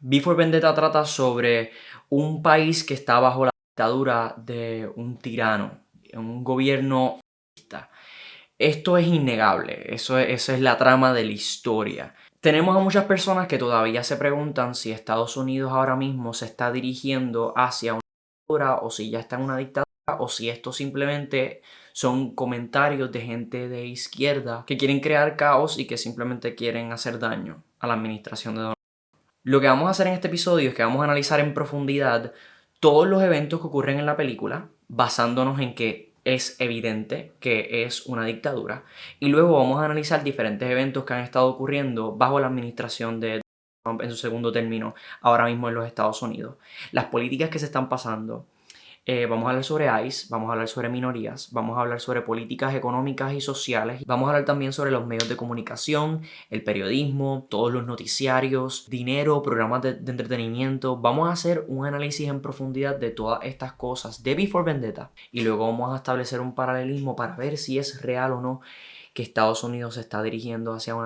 V for Vendetta trata sobre un país que está bajo la dictadura de un tirano, un gobierno fascista. Esto es innegable, esa es la trama de la historia. Tenemos a muchas personas que todavía se preguntan si Estados Unidos ahora mismo se está dirigiendo hacia una dictadura o si ya está en una dictadura o si esto simplemente son comentarios de gente de izquierda que quieren crear caos y que simplemente quieren hacer daño a la administración de Donald Trump. Lo que vamos a hacer en este episodio es que vamos a analizar en profundidad todos los eventos que ocurren en la película, basándonos en que es evidente que es una dictadura, y luego vamos a analizar diferentes eventos que han estado ocurriendo bajo la administración de Trump en su segundo término, ahora mismo en los Estados Unidos. Las políticas que se están pasando. Vamos a hablar sobre ICE, vamos a hablar sobre minorías, vamos a hablar sobre políticas económicas y sociales, vamos a hablar también sobre los medios de comunicación, el periodismo, todos los noticiarios, dinero, programas de entretenimiento. Vamos a hacer un análisis en profundidad de todas estas cosas de V for Vendetta y luego vamos a establecer un paralelismo para ver si es real o no que Estados Unidos se está dirigiendo hacia una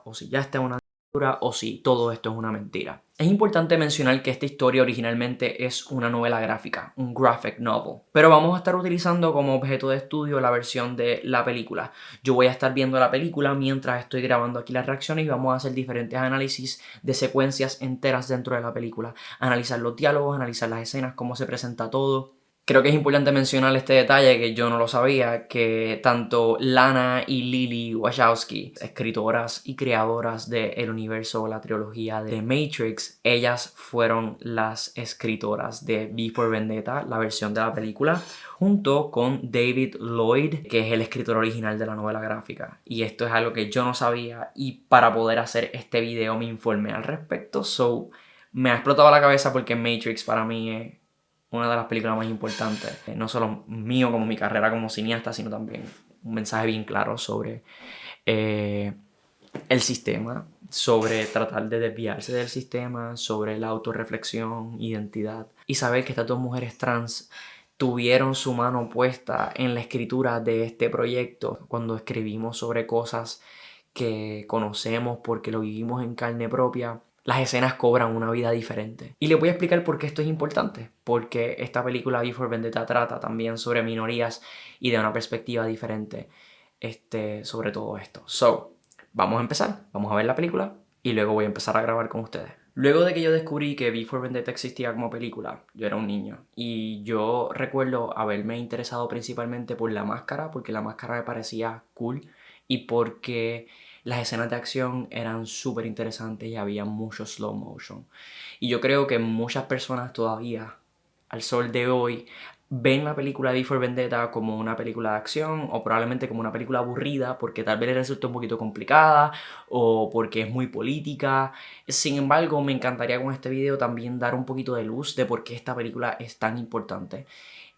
o si ya está en una dictadura o si todo esto es una mentira. Es importante mencionar que esta historia originalmente es una novela gráfica, un graphic novel, pero vamos a estar utilizando como objeto de estudio la versión de la película. Yo voy a estar viendo la película mientras estoy grabando aquí las reacciones y vamos a hacer diferentes análisis de secuencias enteras dentro de la película, analizar los diálogos, analizar las escenas, cómo se presenta todo. Creo que es importante mencionar este detalle que yo no lo sabía, que tanto Lana y Lily Wachowski, escritoras y creadoras del universo, la trilogía de Matrix, ellas fueron las escritoras de V for Vendetta, la versión de la película, junto con David Lloyd, que es el escritor original de la novela gráfica. Y esto es algo que yo no sabía y para poder hacer este video me informé al respecto, me ha explotado la cabeza porque Matrix para mí es una de las películas más importantes, no solo mío como mi carrera como cineasta, sino también un mensaje bien claro sobre el sistema, sobre tratar de desviarse del sistema, sobre la autorreflexión, identidad, y saber que estas dos mujeres trans tuvieron su mano puesta en la escritura de este proyecto cuando escribimos sobre cosas que conocemos porque lo vivimos en carne propia. Las escenas cobran una vida diferente. Y les voy a explicar por qué esto es importante. Porque esta película V for Vendetta trata también sobre minorías y de una perspectiva diferente sobre todo esto. Vamos a empezar. Vamos a ver la película y luego voy a empezar a grabar con ustedes. Luego de que yo descubrí que V for Vendetta existía como película, yo era un niño. Y yo recuerdo haberme interesado principalmente por la máscara, porque la máscara me parecía cool y porque las escenas de acción eran súper interesantes y había mucho slow motion. Y yo creo que muchas personas todavía, al sol de hoy, ven la película V for Vendetta como una película de acción o probablemente como una película aburrida porque tal vez les resulta un poquito complicada o porque es muy política. Sin embargo, me encantaría con este video también dar un poquito de luz de por qué esta película es tan importante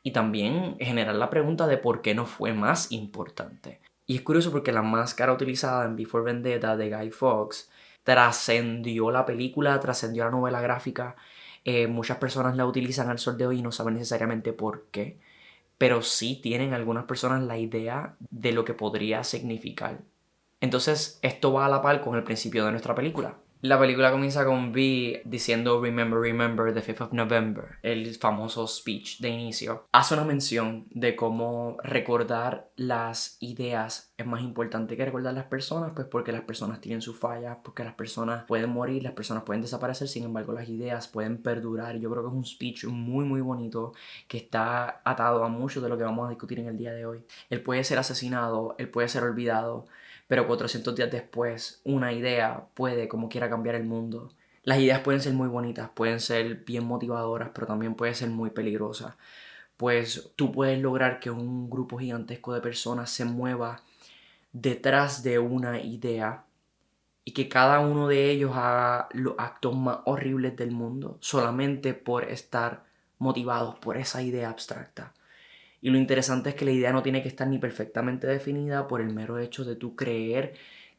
y también generar la pregunta de por qué no fue más importante. Y es curioso porque la máscara utilizada en V for Vendetta de Guy Fawkes trascendió la película, trascendió la novela gráfica. Muchas personas la utilizan al sol de hoy y no saben necesariamente por qué, pero sí tienen algunas personas la idea de lo que podría significar. Entonces, esto va a la par con el principio de nuestra película. La película comienza con V diciendo Remember, remember the 5th of November, el famoso speech de inicio. Hace una mención de cómo recordar las ideas es más importante que recordar las personas, pues porque las personas tienen sus fallas, porque las personas pueden morir, las personas pueden desaparecer, sin embargo las ideas pueden perdurar. Yo creo que es un speech muy muy bonito que está atado a mucho de lo que vamos a discutir en el día de hoy. Él puede ser asesinado, él puede ser olvidado, pero 400 días después una idea puede como quiera cambiar el mundo. Las ideas pueden ser muy bonitas, pueden ser bien motivadoras, pero también pueden ser muy peligrosas. Pues tú puedes lograr que un grupo gigantesco de personas se mueva detrás de una idea y que cada uno de ellos haga los actos más horribles del mundo solamente por estar motivados por esa idea abstracta. Y lo interesante es que la idea no tiene que estar ni perfectamente definida por el mero hecho de tú creer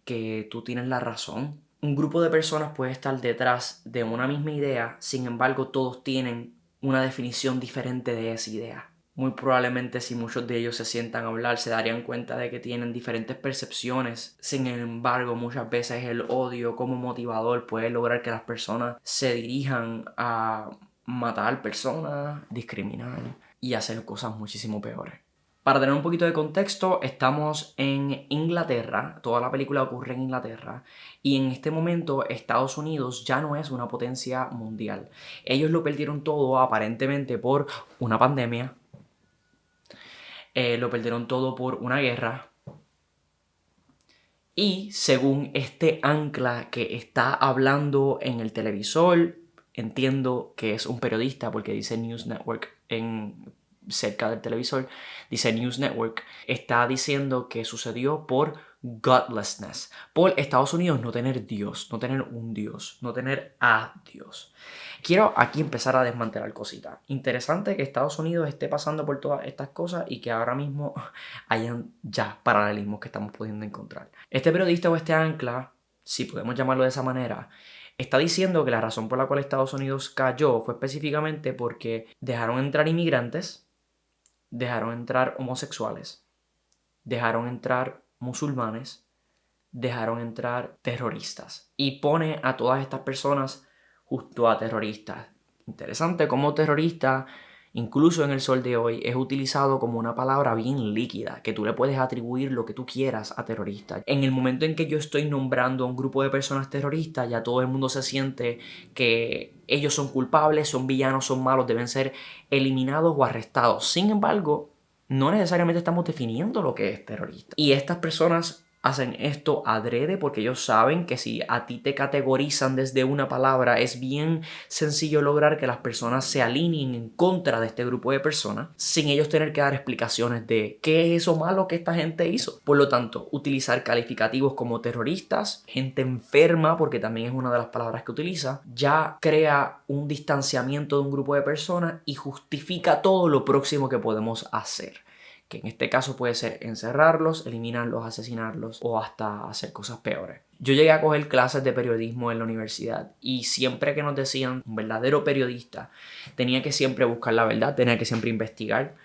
que tú tienes la razón. Un grupo de personas puede estar detrás de una misma idea, sin embargo todos tienen una definición diferente de esa idea. Muy probablemente si muchos de ellos se sientan a hablar se darían cuenta de que tienen diferentes percepciones. Sin embargo, muchas veces el odio como motivador puede lograr que las personas se dirijan a matar personas, discriminar y hacer cosas muchísimo peores. Para tener un poquito de contexto, estamos en Inglaterra, toda la película ocurre en Inglaterra, y en este momento Estados Unidos ya no es una potencia mundial. Ellos lo perdieron todo aparentemente por una pandemia, lo perdieron todo por una guerra, y según este ancla que está hablando en el televisor, entiendo que es un periodista porque dice News Network cerca del televisor, dice News Network, está diciendo que sucedió por godlessness, por Estados Unidos no tener Dios, no tener un Dios, no tener a Dios. Quiero aquí empezar a desmantelar cositas. Interesante que Estados Unidos esté pasando por todas estas cosas y que ahora mismo hayan ya paralelismos que estamos pudiendo encontrar. Este periodista o este ancla, si podemos llamarlo de esa manera, está diciendo que la razón por la cual Estados Unidos cayó fue específicamente porque dejaron entrar inmigrantes, dejaron entrar homosexuales, dejaron entrar musulmanes, dejaron entrar terroristas. Y pone a todas estas personas justo a terroristas. Interesante cómo terrorista, incluso en el sol de hoy, es utilizado como una palabra bien líquida, que tú le puedes atribuir lo que tú quieras a terrorista. En el momento en que yo estoy nombrando a un grupo de personas terroristas, ya todo el mundo se siente que ellos son culpables, son villanos, son malos, deben ser eliminados o arrestados. Sin embargo, no necesariamente estamos definiendo lo que es terrorista. Y estas personas hacen esto adrede porque ellos saben que si a ti te categorizan desde una palabra es bien sencillo lograr que las personas se alineen en contra de este grupo de personas sin ellos tener que dar explicaciones de qué es eso malo que esta gente hizo. Por lo tanto, utilizar calificativos como terroristas, gente enferma, porque también es una de las palabras que utiliza, ya crea un distanciamiento de un grupo de personas y justifica todo lo próximo que podemos hacer, que en este caso puede ser encerrarlos, eliminarlos, asesinarlos o hasta hacer cosas peores. Yo llegué a coger clases de periodismo en la universidad y siempre que nos decían un verdadero periodista tenía que siempre buscar la verdad, tenía que siempre investigar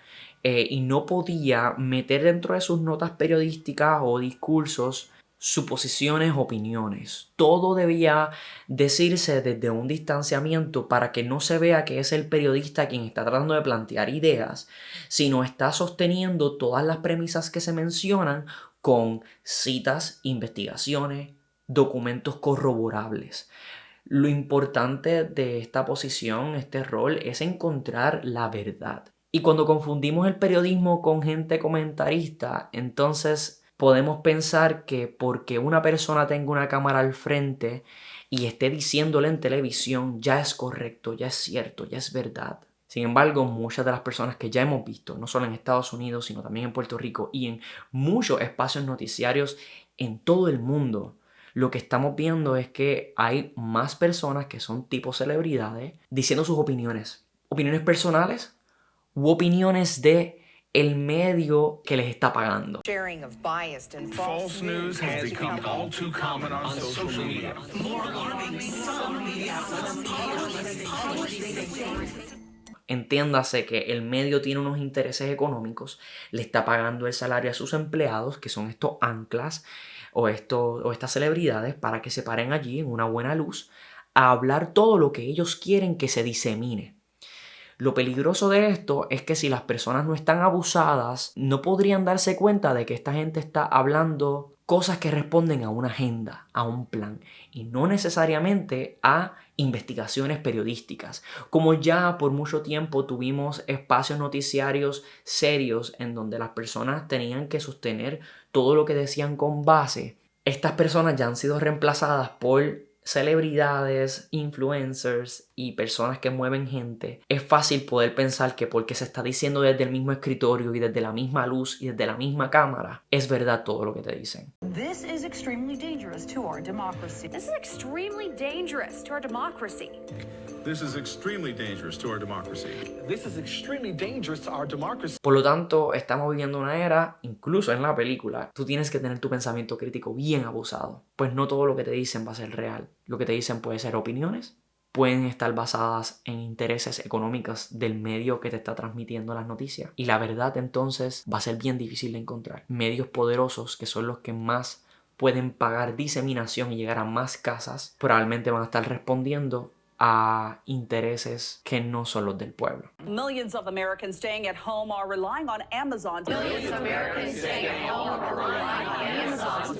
y no podía meter dentro de sus notas periodísticas o discursos suposiciones, opiniones. Todo debía decirse desde un distanciamiento para que no se vea que es el periodista quien está tratando de plantear ideas, sino está sosteniendo todas las premisas que se mencionan con citas, investigaciones, documentos corroborables. Lo importante de esta posición, este rol, es encontrar la verdad. Y cuando confundimos el periodismo con gente comentarista, entonces podemos pensar que porque una persona tenga una cámara al frente y esté diciéndole en televisión, ya es correcto, ya es cierto, ya es verdad. Sin embargo, muchas de las personas que ya hemos visto, no solo en Estados Unidos, sino también en Puerto Rico y en muchos espacios noticiarios en todo el mundo, lo que estamos viendo es que hay más personas que son tipo celebridades diciendo sus opiniones. Opiniones personales u opiniones de el medio que les está pagando. Sharing of biased and false news has become all too common on social media. Entiéndase que el medio tiene unos intereses económicos, le está pagando el salario a sus empleados, que son estos anclas o estas celebridades, para que se paren allí en una buena luz a hablar todo lo que ellos quieren que se disemine. Lo peligroso de esto es que si las personas no están abusadas, no podrían darse cuenta de que esta gente está hablando cosas que responden a una agenda, a un plan, y no necesariamente a investigaciones periodísticas. Como ya por mucho tiempo tuvimos espacios noticiarios serios en donde las personas tenían que sostener todo lo que decían con base, estas personas ya han sido reemplazadas por celebridades, influencers y personas que mueven gente. Es fácil poder pensar que porque se está diciendo desde el mismo escritorio y desde la misma luz y desde la misma cámara, es verdad todo lo que te dicen. This is extremely dangerous to our democracy. This is extremely dangerous to our democracy. This is extremely dangerous to our democracy. This is extremely dangerous to our democracy. Por lo tanto, estamos viviendo una era, incluso en la película, tú tienes que tener tu pensamiento crítico bien abusado, pues no todo lo que te dicen va a ser real. Lo que te dicen puede ser opiniones, pueden estar basadas en intereses económicos del medio que te está transmitiendo las noticias. Y la verdad entonces va a ser bien difícil de encontrar. Medios poderosos, que son los que más pueden pagar diseminación y llegar a más casas, probablemente van a estar respondiendo a intereses que no son los del pueblo. Millions of Americans staying at home are relying on Amazon.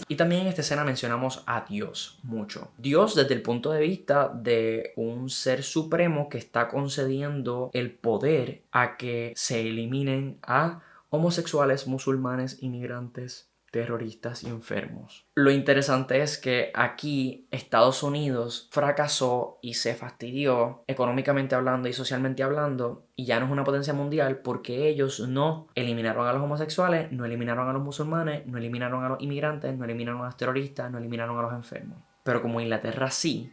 Y también en esta escena mencionamos a Dios mucho. Dios desde el punto de vista de un ser supremo que está concediendo el poder a que se eliminen a homosexuales, musulmanes, inmigrantes, terroristas y enfermos. Lo interesante es que aquí Estados Unidos fracasó y se fastidió económicamente hablando y socialmente hablando, y ya no es una potencia mundial porque ellos no eliminaron a los homosexuales, no eliminaron a los musulmanes, no eliminaron a los inmigrantes, no eliminaron a los terroristas, no eliminaron a los enfermos. Pero como Inglaterra sí,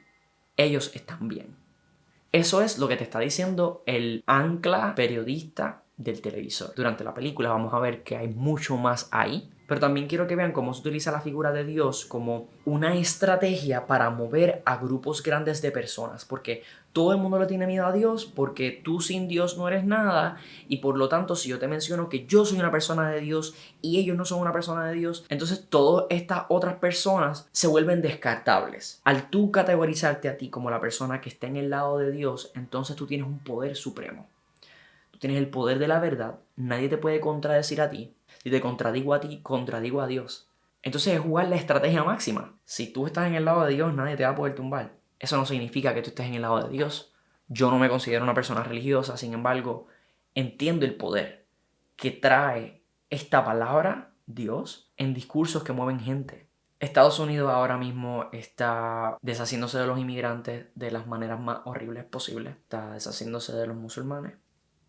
ellos están bien. Eso es lo que te está diciendo el ancla periodista del televisor. Durante la película vamos a ver que hay mucho más ahí, pero también quiero que vean cómo se utiliza la figura de Dios como una estrategia para mover a grupos grandes de personas, porque todo el mundo le tiene miedo a Dios, porque tú sin Dios no eres nada, y por lo tanto si yo te menciono que yo soy una persona de Dios y ellos no son una persona de Dios, entonces todas estas otras personas se vuelven descartables. Al tú categorizarte a ti como la persona que está en el lado de Dios, entonces tú tienes un poder supremo. Tú tienes el poder de la verdad, nadie te puede contradecir a ti. Si te contradigo a ti, contradigo a Dios. Entonces es jugar la estrategia máxima. Si tú estás en el lado de Dios, nadie te va a poder tumbar. Eso no significa que tú estés en el lado de Dios. Yo no me considero una persona religiosa, sin embargo, entiendo el poder que trae esta palabra, Dios, en discursos que mueven gente. Estados Unidos ahora mismo está deshaciéndose de los inmigrantes de las maneras más horribles posibles. Está deshaciéndose de los musulmanes.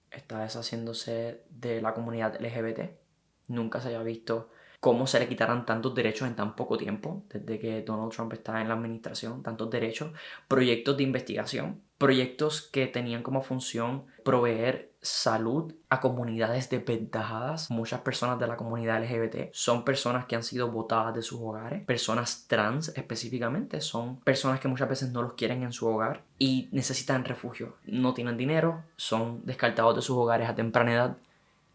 Está deshaciéndose de la comunidad LGBT. Nunca se haya visto cómo se le quitaran tantos derechos en tan poco tiempo, desde que Donald Trump está en la administración, tantos derechos, proyectos de investigación, proyectos que tenían como función proveer salud a comunidades desventajadas. Muchas personas de la comunidad LGBT son personas que han sido botadas de sus hogares, personas trans específicamente, son personas que muchas veces no los quieren en su hogar y necesitan refugio, no tienen dinero, son descartados de sus hogares a temprana edad,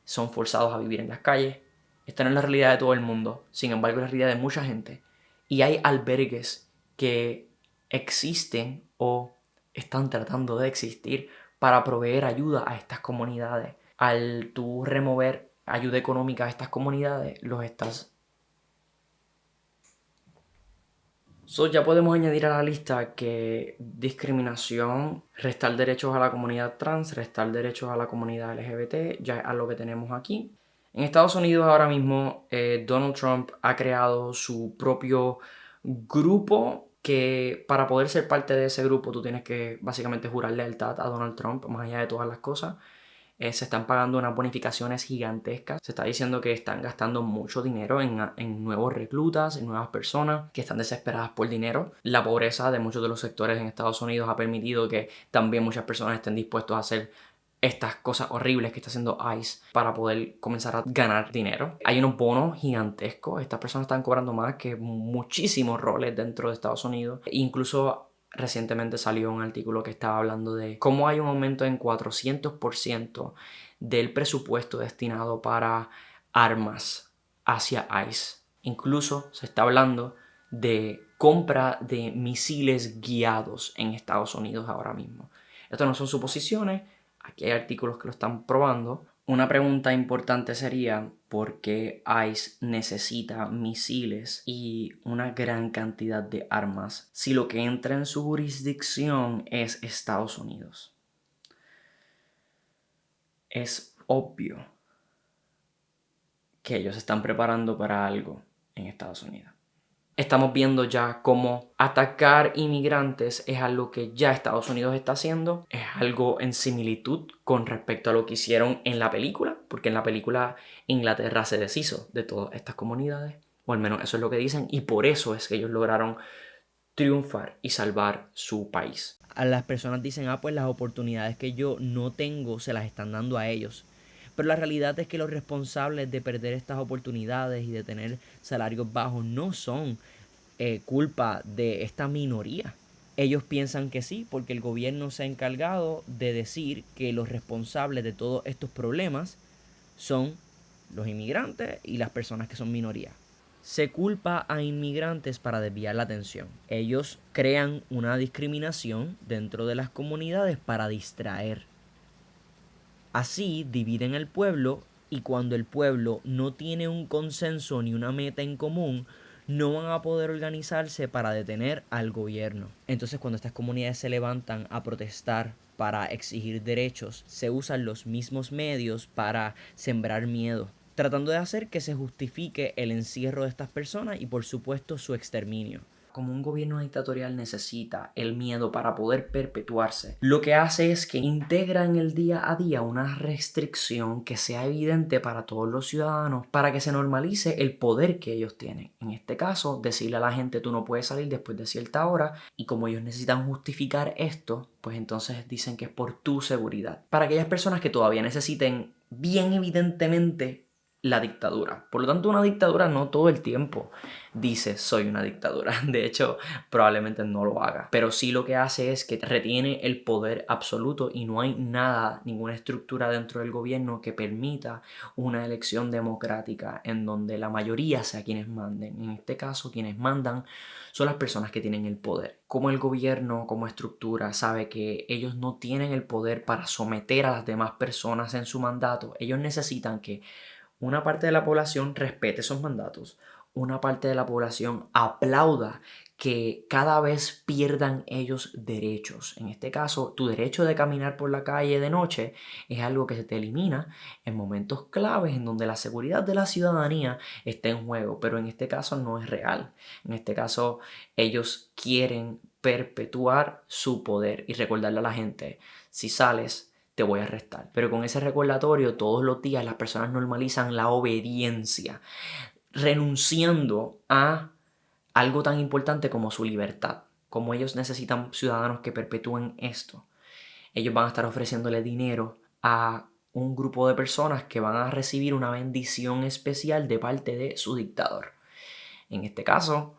son forzados a vivir en las calles. Esta no es la realidad de todo el mundo, sin embargo es la realidad de mucha gente. Y hay albergues que existen o están tratando de existir para proveer ayuda a estas comunidades. Al tú remover ayuda económica a estas comunidades, los estás... Ya podemos añadir a la lista que discriminación, restar derechos a la comunidad trans, restar derechos a la comunidad LGBT, ya es algo que tenemos aquí. En Estados Unidos ahora mismo Donald Trump ha creado su propio grupo que para poder ser parte de ese grupo tú tienes que básicamente jurar lealtad a Donald Trump, más allá de todas las cosas. Se están pagando unas bonificaciones gigantescas. Se está diciendo que están gastando mucho dinero en nuevos reclutas, en nuevas personas que están desesperadas por dinero. La pobreza de muchos de los sectores en Estados Unidos ha permitido que también muchas personas estén dispuestos a hacer estas cosas horribles que está haciendo ICE para poder comenzar a ganar dinero. Hay unos bonos gigantescos. Estas personas están cobrando más que muchísimos roles dentro de Estados Unidos. Incluso recientemente salió un artículo que estaba hablando de cómo hay un aumento en 400% del presupuesto destinado para armas hacia ICE. Incluso se está hablando de compra de misiles guiados en Estados Unidos ahora mismo. Esto no son suposiciones. Aquí hay artículos que lo están probando. Una pregunta importante sería ¿por qué ICE necesita misiles y una gran cantidad de armas si lo que entra en su jurisdicción es Estados Unidos? Es obvio que ellos se están preparando para algo en Estados Unidos. Estamos viendo ya cómo atacar inmigrantes es algo que ya Estados Unidos está haciendo. Es algo en similitud con respecto a lo que hicieron en la película, porque en la película Inglaterra se deshizo de todas estas comunidades, o al menos eso es lo que dicen, y por eso es que ellos lograron triunfar y salvar su país. A las personas dicen, pues las oportunidades que yo no tengo se las están dando a ellos. Pero la realidad es que los responsables de perder estas oportunidades y de tener salarios bajos no son culpa de esta minoría. Ellos piensan que sí, porque el gobierno se ha encargado de decir que los responsables de todos estos problemas son los inmigrantes y las personas que son minorías. Se culpa a inmigrantes para desviar la atención. Ellos crean una discriminación dentro de las comunidades para distraer. Así dividen el pueblo y cuando el pueblo no tiene un consenso ni una meta en común, no van a poder organizarse para detener al gobierno. Entonces, cuando estas comunidades se levantan a protestar para exigir derechos, se usan los mismos medios para sembrar miedo, tratando de hacer que se justifique el encierro de estas personas y, por supuesto, su exterminio. Como un gobierno dictatorial necesita el miedo para poder perpetuarse, lo que hace es que integra en el día a día una restricción que sea evidente para todos los ciudadanos para que se normalice el poder que ellos tienen. En este caso, decirle a la gente tú no puedes salir después de cierta hora y como ellos necesitan justificar esto, pues entonces dicen que es por tu seguridad. Para aquellas personas que todavía necesiten bien evidentemente la dictadura. Por lo tanto, una dictadura no todo el tiempo dice soy una dictadura. De hecho, probablemente no lo haga. Pero sí lo que hace es que retiene el poder absoluto y no hay nada, ninguna estructura dentro del gobierno que permita una elección democrática en donde la mayoría sea quienes manden. En este caso, quienes mandan son las personas que tienen el poder. Como el gobierno, como estructura, sabe que ellos no tienen el poder para someter a las demás personas en su mandato, ellos necesitan que una parte de la población respete esos mandatos, una parte de la población aplauda que cada vez pierdan ellos derechos. En este caso, tu derecho de caminar por la calle de noche es algo que se te elimina en momentos claves en donde la seguridad de la ciudadanía está en juego, pero en este caso no es real. En este caso, ellos quieren perpetuar su poder y recordarle a la gente, si sales, te voy a arrestar. Pero con ese recordatorio, todos los días las personas normalizan la obediencia, renunciando a algo tan importante como su libertad. Como ellos necesitan ciudadanos que perpetúen esto, ellos van a estar ofreciéndole dinero a un grupo de personas que van a recibir una bendición especial de parte de su dictador. En este caso,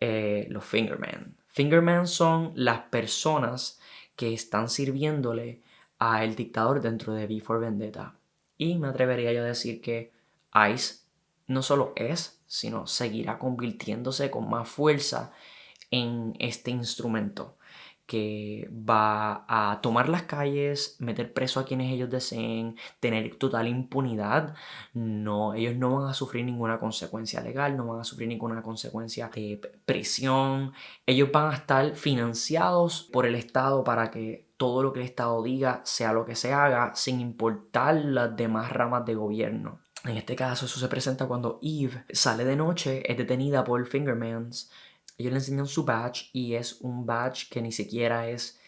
los Fingerman. Fingerman son las personas que están sirviéndole a el dictador dentro de V for Vendetta. Y me atrevería yo a decir que ICE no solo es, sino seguirá convirtiéndose con más fuerza en este instrumento que va a tomar las calles, meter preso a quienes ellos deseen, tener total impunidad. No, ellos no van a sufrir ninguna consecuencia legal, no van a sufrir ninguna consecuencia de prisión. Ellos van a estar financiados por el Estado para que todo lo que el Estado diga sea lo que se haga, sin importar las demás ramas de gobierno. En este caso, eso se presenta cuando Eve sale de noche, es detenida por Fingermans. Ellos le enseñan su badge y es un badge que ni siquiera es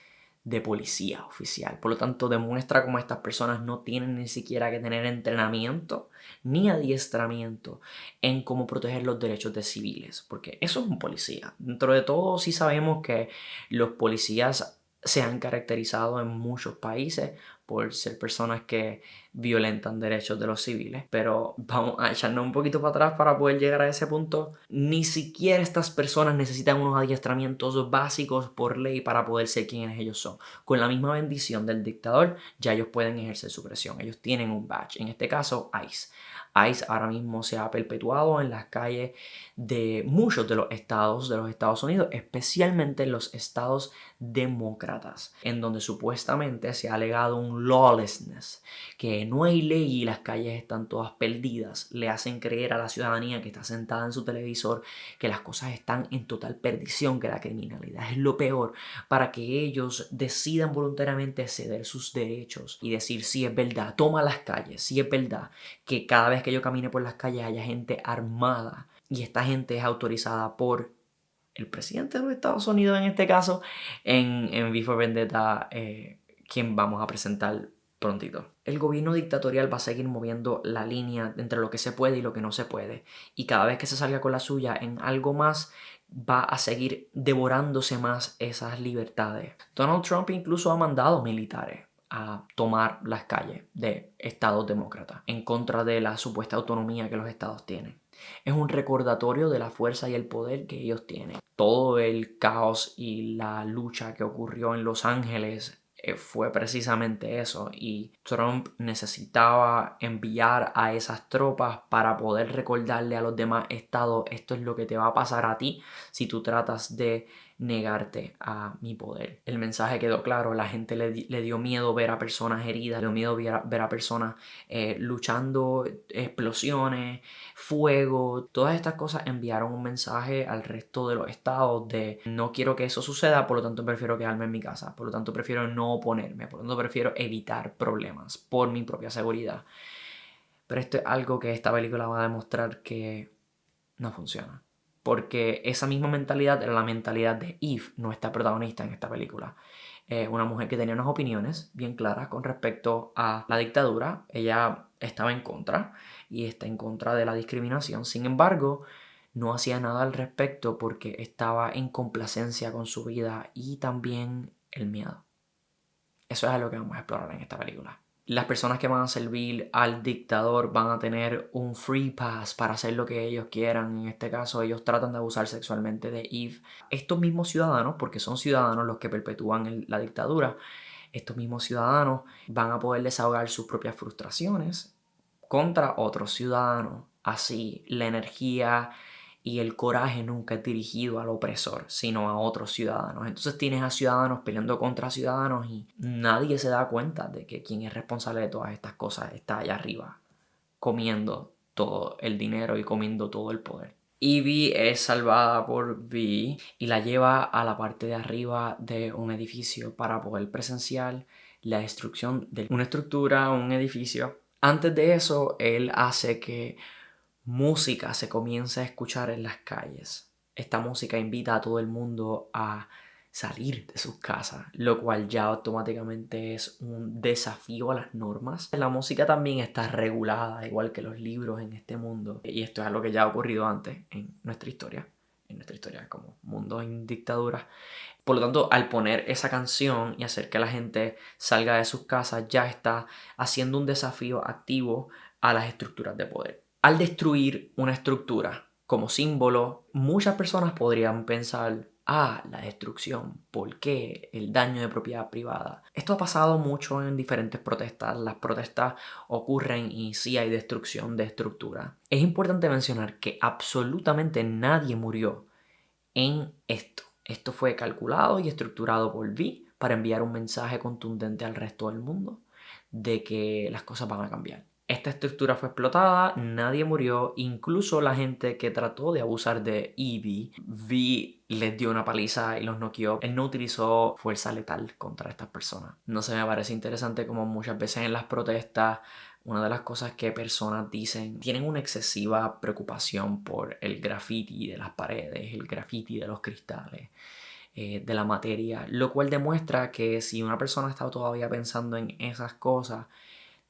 de policía oficial. Por lo tanto, demuestra cómo estas personas no tienen ni siquiera que tener entrenamiento ni adiestramiento en cómo proteger los derechos de civiles, porque eso es un policía. Dentro de todo, sí sabemos que los policías se han caracterizado en muchos países por ser personas que violentan derechos de los civiles, pero vamos a echarnos un poquito para atrás para poder llegar a ese punto. Ni siquiera estas personas necesitan unos adiestramientos básicos por ley para poder ser quienes ellos son. Con la misma bendición del dictador, ya ellos pueden ejercer su presión. Ellos tienen un badge, en este caso ICE. ICE ahora mismo se ha perpetuado en las calles de muchos de los Estados Unidos, especialmente en los estados demócratas, en donde supuestamente se ha alegado un lawlessness, que no hay ley y las calles están todas perdidas. Le hacen creer a la ciudadanía que está sentada en su televisor que las cosas están en total perdición, que la criminalidad es lo peor, para que ellos decidan voluntariamente ceder sus derechos y decir si es verdad, toma las calles, si es verdad que cada vez que yo camine por las calles haya gente armada y esta gente es autorizada por el presidente de los Estados Unidos en este caso en V for Vendetta, quien vamos a presentar prontito. El gobierno dictatorial va a seguir moviendo la línea entre lo que se puede y lo que no se puede, y cada vez que se salga con la suya en algo más va a seguir devorándose más esas libertades. Donald Trump incluso ha mandado militares a tomar las calles de estados demócratas en contra de la supuesta autonomía que los estados tienen. Es un recordatorio de la fuerza y el poder que ellos tienen. Todo el caos y la lucha que ocurrió en Los Ángeles fue precisamente eso, y Trump necesitaba enviar a esas tropas para poder recordarle a los demás estados: esto es lo que te va a pasar a ti si tú tratas de negarte a mi poder. El mensaje quedó claro, la gente le dio miedo ver a personas heridas, le dio miedo ver a personas luchando, explosiones, fuego. Todas estas cosas enviaron un mensaje al resto de los estados de: no quiero que eso suceda, por lo tanto prefiero quedarme en mi casa, por lo tanto prefiero no oponerme, por lo tanto prefiero evitar problemas por mi propia seguridad. Pero esto es algo que esta película va a demostrar que no funciona. Porque esa misma mentalidad era la mentalidad de Eve, nuestra protagonista en esta película. Una mujer que tenía unas opiniones bien claras con respecto a la dictadura. Ella estaba en contra y está en contra de la discriminación. Sin embargo, no hacía nada al respecto porque estaba en complacencia con su vida y también el miedo. Eso es lo que vamos a explorar en esta película. Las personas que van a servir al dictador van a tener un free pass para hacer lo que ellos quieran. En este caso, ellos tratan de abusar sexualmente de Eve. Estos mismos ciudadanos, porque son ciudadanos los que perpetúan la dictadura, estos mismos ciudadanos van a poder desahogar sus propias frustraciones contra otros ciudadanos. Así, la energía y el coraje nunca es dirigido al opresor, sino a otros ciudadanos. Entonces tienes a ciudadanos peleando contra ciudadanos y nadie se da cuenta de que quien es responsable de todas estas cosas está allá arriba, comiendo todo el dinero y comiendo todo el poder. Evie es salvada por Vi y la lleva a la parte de arriba de un edificio para poder presenciar la destrucción de una estructura, un edificio. Antes de eso, él hace que música se comienza a escuchar en las calles. Esta música invita a todo el mundo a salir de sus casas, lo cual ya automáticamente es un desafío a las normas. La música también está regulada, igual que los libros en este mundo, y esto es algo que ya ha ocurrido antes en nuestra historia como mundo en dictadura. Por lo tanto, al poner esa canción y hacer que la gente salga de sus casas, ya está haciendo un desafío activo a las estructuras de poder. Al destruir una estructura como símbolo, muchas personas podrían pensar: la destrucción, ¿por qué? El daño de propiedad privada. Esto ha pasado mucho en diferentes protestas. Las protestas ocurren y sí hay destrucción de estructura. Es importante mencionar que absolutamente nadie murió en esto. Esto fue calculado y estructurado por Vi para enviar un mensaje contundente al resto del mundo de que las cosas van a cambiar. Esta estructura fue explotada, nadie murió, incluso la gente que trató de abusar de Evie. Vi les dio una paliza y los noqueó. Él no utilizó fuerza letal contra estas personas. No se me parece interesante como muchas veces en las protestas, una de las cosas que personas dicen, tienen una excesiva preocupación por el graffiti de las paredes, el graffiti de los cristales, de la materia, lo cual demuestra que si una persona está todavía pensando en esas cosas,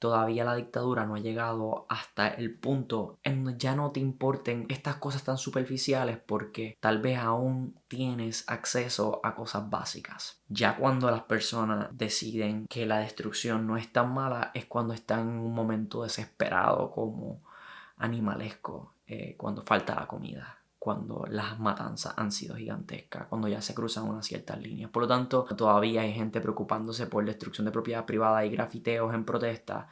todavía la dictadura no ha llegado hasta el punto en donde ya no te importen estas cosas tan superficiales, porque tal vez aún tienes acceso a cosas básicas. Ya cuando las personas deciden que la destrucción no es tan mala es cuando están en un momento desesperado, como animalesco, cuando falta la comida, cuando las matanzas han sido gigantescas, cuando ya se cruzan unas ciertas líneas. Por lo tanto, todavía hay gente preocupándose por destrucción de propiedad privada y grafiteos en protesta.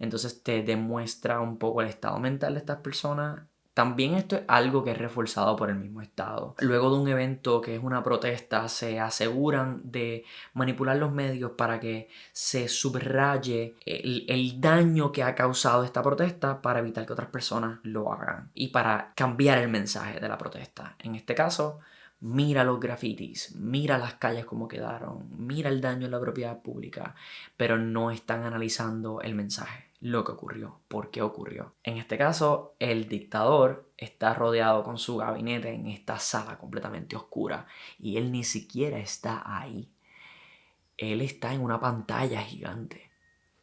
Entonces te demuestra un poco el estado mental de estas personas. También esto es algo que es reforzado por el mismo Estado. Luego de un evento que es una protesta, se aseguran de manipular los medios para que se subraye el daño que ha causado esta protesta para evitar que otras personas lo hagan y para cambiar el mensaje de la protesta. En este caso, mira los grafitis, mira las calles como quedaron, mira el daño en la propiedad pública, pero no están analizando el mensaje, lo que ocurrió, por qué ocurrió. En este caso, el dictador está rodeado con su gabinete en esta sala completamente oscura y él ni siquiera está ahí. Él está en una pantalla gigante,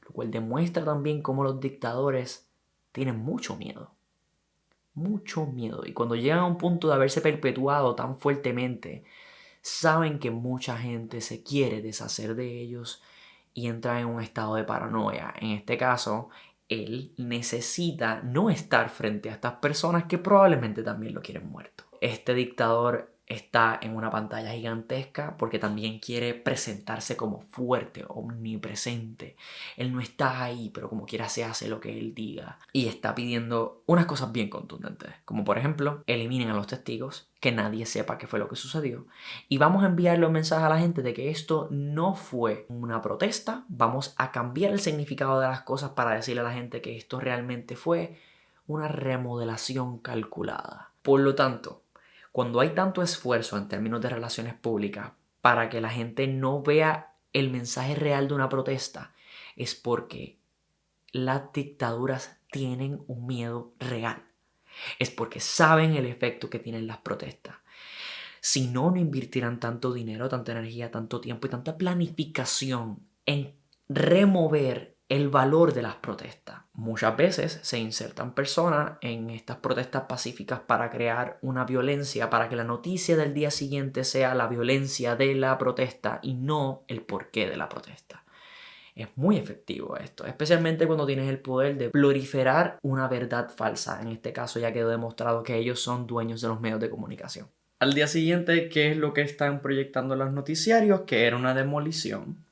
lo cual demuestra también cómo los dictadores tienen mucho miedo. Mucho miedo. Y cuando llegan a un punto de haberse perpetuado tan fuertemente, saben que mucha gente se quiere deshacer de ellos y entra en un estado de paranoia. En este caso, él necesita no estar frente a estas personas que probablemente también lo quieren muerto. Este dictador está en una pantalla gigantesca porque también quiere presentarse como fuerte, omnipresente. Él no está ahí, pero como quiera se hace lo que él diga. Y está pidiendo unas cosas bien contundentes, como por ejemplo, eliminen a los testigos, que nadie sepa qué fue lo que sucedió. Y vamos a enviarle un mensaje a la gente de que esto no fue una protesta. Vamos a cambiar el significado de las cosas para decirle a la gente que esto realmente fue una remodelación calculada. Por lo tanto, cuando hay tanto esfuerzo en términos de relaciones públicas para que la gente no vea el mensaje real de una protesta, es porque las dictaduras tienen un miedo real. Es porque saben el efecto que tienen las protestas. Si no, no invirtieran tanto dinero, tanta energía, tanto tiempo y tanta planificación en remover el valor de las protestas. Muchas veces se insertan personas en estas protestas pacíficas para crear una violencia, para que la noticia del día siguiente sea la violencia de la protesta y no el porqué de la protesta. Es muy efectivo esto, especialmente cuando tienes el poder de proliferar una verdad falsa. En este caso ya quedó demostrado que ellos son dueños de los medios de comunicación. Al día siguiente, ¿qué es lo que están proyectando los noticiarios? Que era una demolición.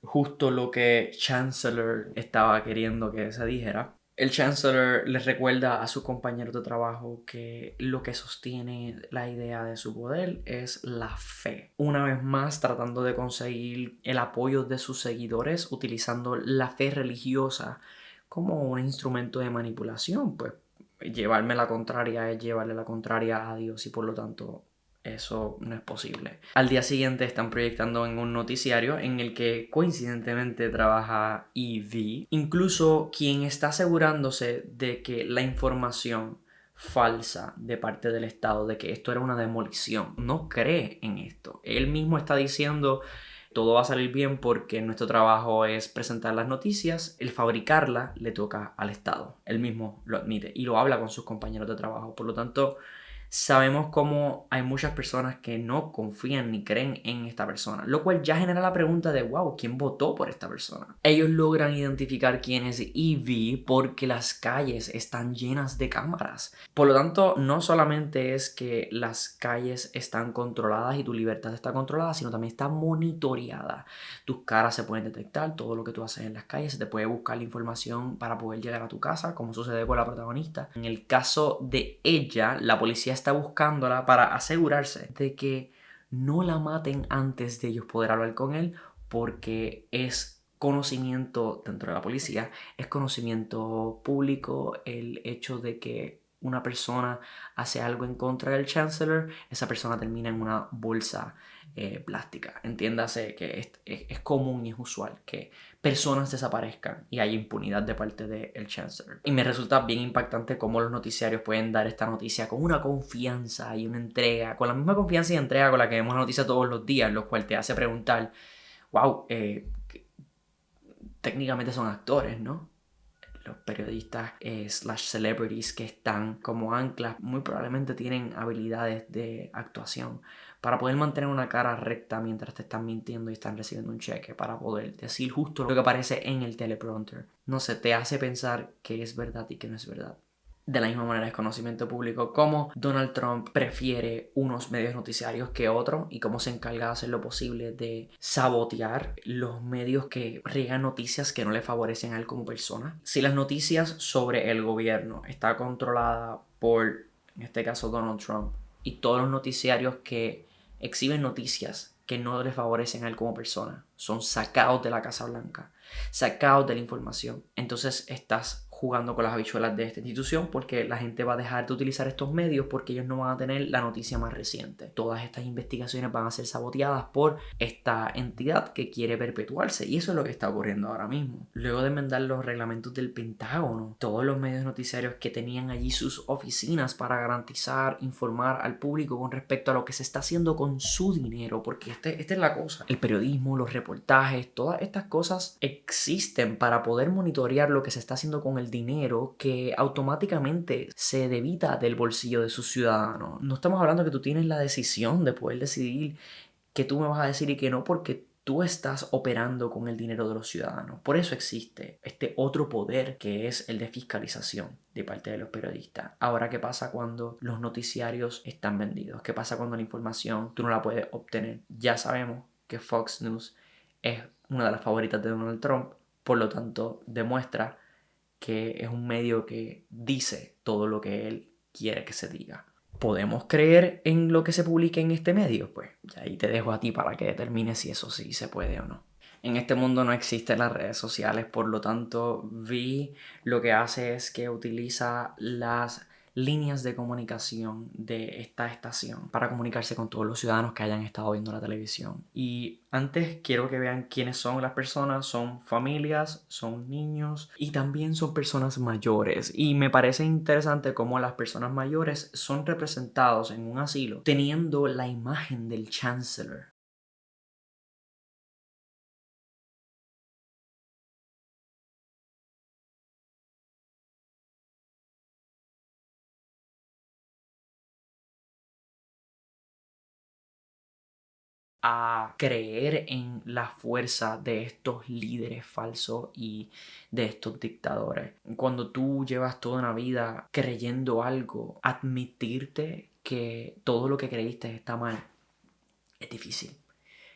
Justo lo que Chancellor estaba queriendo que se dijera. El Chancellor les recuerda a sus compañeros de trabajo que lo que sostiene la idea de su poder es la fe. Una vez más tratando de conseguir el apoyo de sus seguidores utilizando la fe religiosa como un instrumento de manipulación. Pues llevarme la contraria es llevarle la contraria a Dios y por lo tanto eso no es posible. Al día siguiente están proyectando en un noticiario en el que coincidentemente trabaja Evie, incluso quien está asegurándose de que la información falsa de parte del Estado de que esto era una demolición no cree en esto. Él mismo está diciendo todo va a salir bien porque nuestro trabajo es presentar las noticias, el fabricarlas le toca al Estado. Él mismo lo admite y lo habla con sus compañeros de trabajo. Por lo tanto, sabemos cómo hay muchas personas que no confían ni creen en esta persona, lo cual ya genera la pregunta de wow, ¿quién votó por esta persona? Ellos logran identificar quién es Evie porque las calles están llenas de cámaras. Por lo tanto, no solamente es que las calles están controladas y tu libertad está controlada, sino también está monitoreada. Tus caras se pueden detectar, todo lo que tú haces en las calles, se te puede buscar la información para poder llegar a tu casa, como sucede con la protagonista. En el caso de ella, la policía está buscándola para asegurarse de que no la maten antes de ellos poder hablar con él, porque es conocimiento dentro de la policía, es conocimiento público el hecho de que una persona hace algo en contra del Chancellor, esa persona termina en una bolsa plástica. Entiéndase que es común y es usual que personas desaparezcan y hay impunidad de parte del Chancellor. Y me resulta bien impactante cómo los noticiarios pueden dar esta noticia con una confianza y una entrega, con la misma confianza y entrega con la que vemos la noticia todos los días, lo cual te hace preguntar, wow, técnicamente son actores, ¿no? Los periodistas slash celebrities que están como anclas muy probablemente tienen habilidades de actuación para poder mantener una cara recta mientras te están mintiendo y están recibiendo un cheque, para poder decir justo lo que aparece en el teleprompter. No sé, te hace pensar que es verdad y que no es verdad. De la misma manera es conocimiento público cómo Donald Trump prefiere unos medios noticiarios que otros y cómo se encarga de hacer lo posible de sabotear los medios que riegan noticias que no le favorecen a él como persona. Si las noticias sobre el gobierno está controlada por, en este caso, Donald Trump, y todos los noticiarios que exhiben noticias que no le favorecen a él como persona son sacados de la Casa Blanca, sacados de la información, entonces estás jugando con las habichuelas de esta institución porque la gente va a dejar de utilizar estos medios porque ellos no van a tener la noticia más reciente. Todas estas investigaciones van a ser saboteadas por esta entidad que quiere perpetuarse y eso es lo que está ocurriendo ahora mismo. Luego de enmendar los reglamentos del Pentágono, todos los medios noticiarios que tenían allí sus oficinas para garantizar, informar al público con respecto a lo que se está haciendo con su dinero, porque esta es la cosa. El periodismo, los reportajes, todas estas cosas existen para poder monitorear lo que se está haciendo con el dinero que automáticamente se debita del bolsillo de sus ciudadanos. No estamos hablando que tú tienes la decisión de poder decidir que tú me vas a decir y que no porque Tú estás operando con el dinero de los ciudadanos. Por eso existe este otro poder que es el de fiscalización de parte de los periodistas. Ahora, ¿qué pasa cuando los noticiarios están vendidos? ¿Qué pasa cuando la información tú no la puedes obtener? Ya sabemos que Fox News es una de las favoritas de Donald Trump, por lo tanto demuestra que es un medio que dice todo lo que él quiere que se diga. ¿Podemos creer en lo que se publique en este medio? Pues ya ahí te dejo a ti para que determines si eso sí se puede o no. En este mundo no existen las redes sociales, por lo tanto, Vi lo que hace es que utiliza las líneas de comunicación de esta estación para comunicarse con todos los ciudadanos que hayan estado viendo la televisión. Y antes quiero que vean quiénes son las personas. Son familias, son niños y también son personas mayores. Y me parece interesante cómo las personas mayores son representados en un asilo teniendo la imagen del chancellor. A creer en la fuerza de estos líderes falsos y de estos dictadores. Cuando tú llevas toda una vida creyendo algo, admitirte que todo lo que creíste está mal es difícil,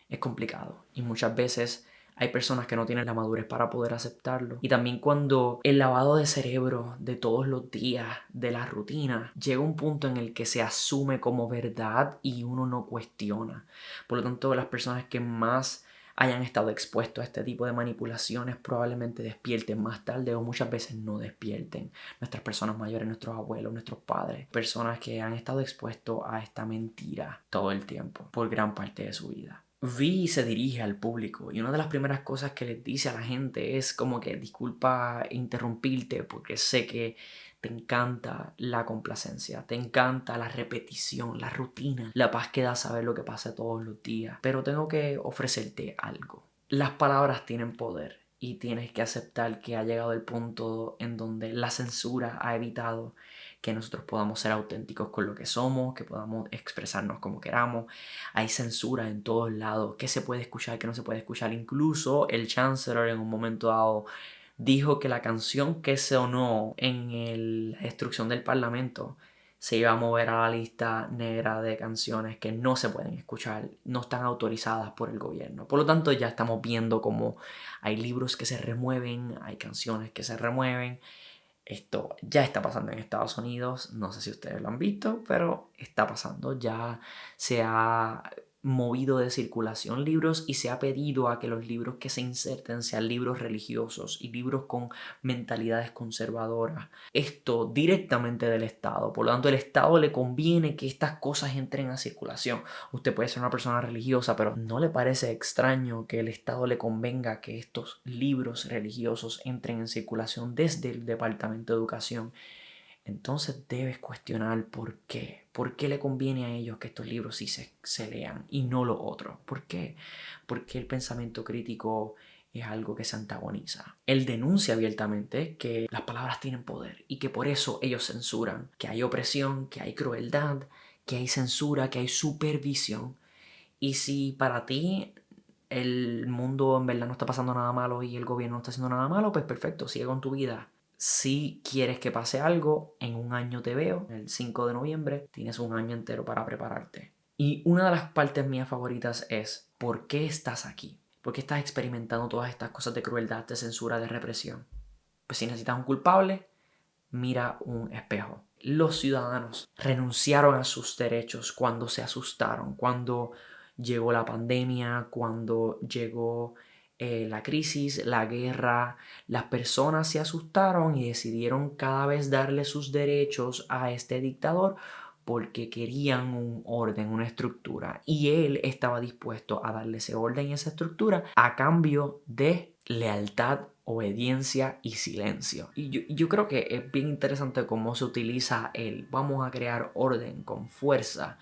es complicado y muchas veces hay personas que no tienen la madurez para poder aceptarlo. Y también cuando el lavado de cerebro de todos los días, de la rutina, llega un punto en el que se asume como verdad y uno no cuestiona. Por lo tanto, las personas que más hayan estado expuestos a este tipo de manipulaciones probablemente despierten más tarde o muchas veces no despierten. Nuestras personas mayores, nuestros abuelos, nuestros padres, personas que han estado expuestos a esta mentira todo el tiempo, por gran parte de su vida. Vi se dirige al público y una de las primeras cosas que les dice a la gente es como que disculpa interrumpirte porque sé que te encanta la complacencia, te encanta la repetición, la rutina, la paz que da saber lo que pasa todos los días, pero tengo que ofrecerte algo. Las palabras tienen poder y tienes que aceptar que ha llegado el punto en donde la censura ha evitado que nosotros podamos ser auténticos con lo que somos, que podamos expresarnos como queramos. Hay censura en todos lados, qué se puede escuchar, qué no se puede escuchar. Incluso el chancellor en un momento dado dijo que la canción que sonó en la destrucción del parlamento se iba a mover a la lista negra de canciones que no se pueden escuchar, no están autorizadas por el gobierno. Por lo tanto, ya estamos viendo cómo hay libros que se remueven, hay canciones que se remueven. Esto ya está pasando en Estados Unidos, no sé si ustedes lo han visto, pero está pasando. Ya se ha movido de circulación libros y se ha pedido a que los libros que se inserten sean libros religiosos y libros con mentalidades conservadoras. Esto directamente del Estado. Por lo tanto, al Estado le conviene que estas cosas entren a circulación. Usted puede ser una persona religiosa, pero ¿no le parece extraño que el Estado le convenga que estos libros religiosos entren en circulación desde el Departamento de Educación? Entonces debes cuestionar por qué. ¿Por qué le conviene a ellos que estos libros sí se lean y no los otros? ¿Por qué? Porque el pensamiento crítico es algo que se antagoniza. Él denuncia abiertamente que las palabras tienen poder y que por eso ellos censuran, que hay opresión, que hay crueldad, que hay censura, que hay supervisión. Y si para ti el mundo en verdad no está pasando nada malo y el gobierno no está haciendo nada malo, pues perfecto, sigue con tu vida. Si quieres que pase algo, en un año te veo, el 5 de noviembre, tienes un año entero para prepararte. Y una de las partes mías favoritas es, ¿por qué estás aquí? ¿Por qué estás experimentando todas estas cosas de crueldad, de censura, de represión? Pues si necesitas un culpable, mira un espejo. Los ciudadanos renunciaron a sus derechos cuando se asustaron, cuando llegó la pandemia, cuando llegó la crisis, la guerra. Las personas se asustaron y decidieron cada vez darle sus derechos a este dictador porque querían un orden, una estructura. Y él estaba dispuesto a darle ese orden y esa estructura a cambio de lealtad, obediencia y silencio. Y yo creo que es bien interesante cómo se utiliza el vamos a crear orden con fuerza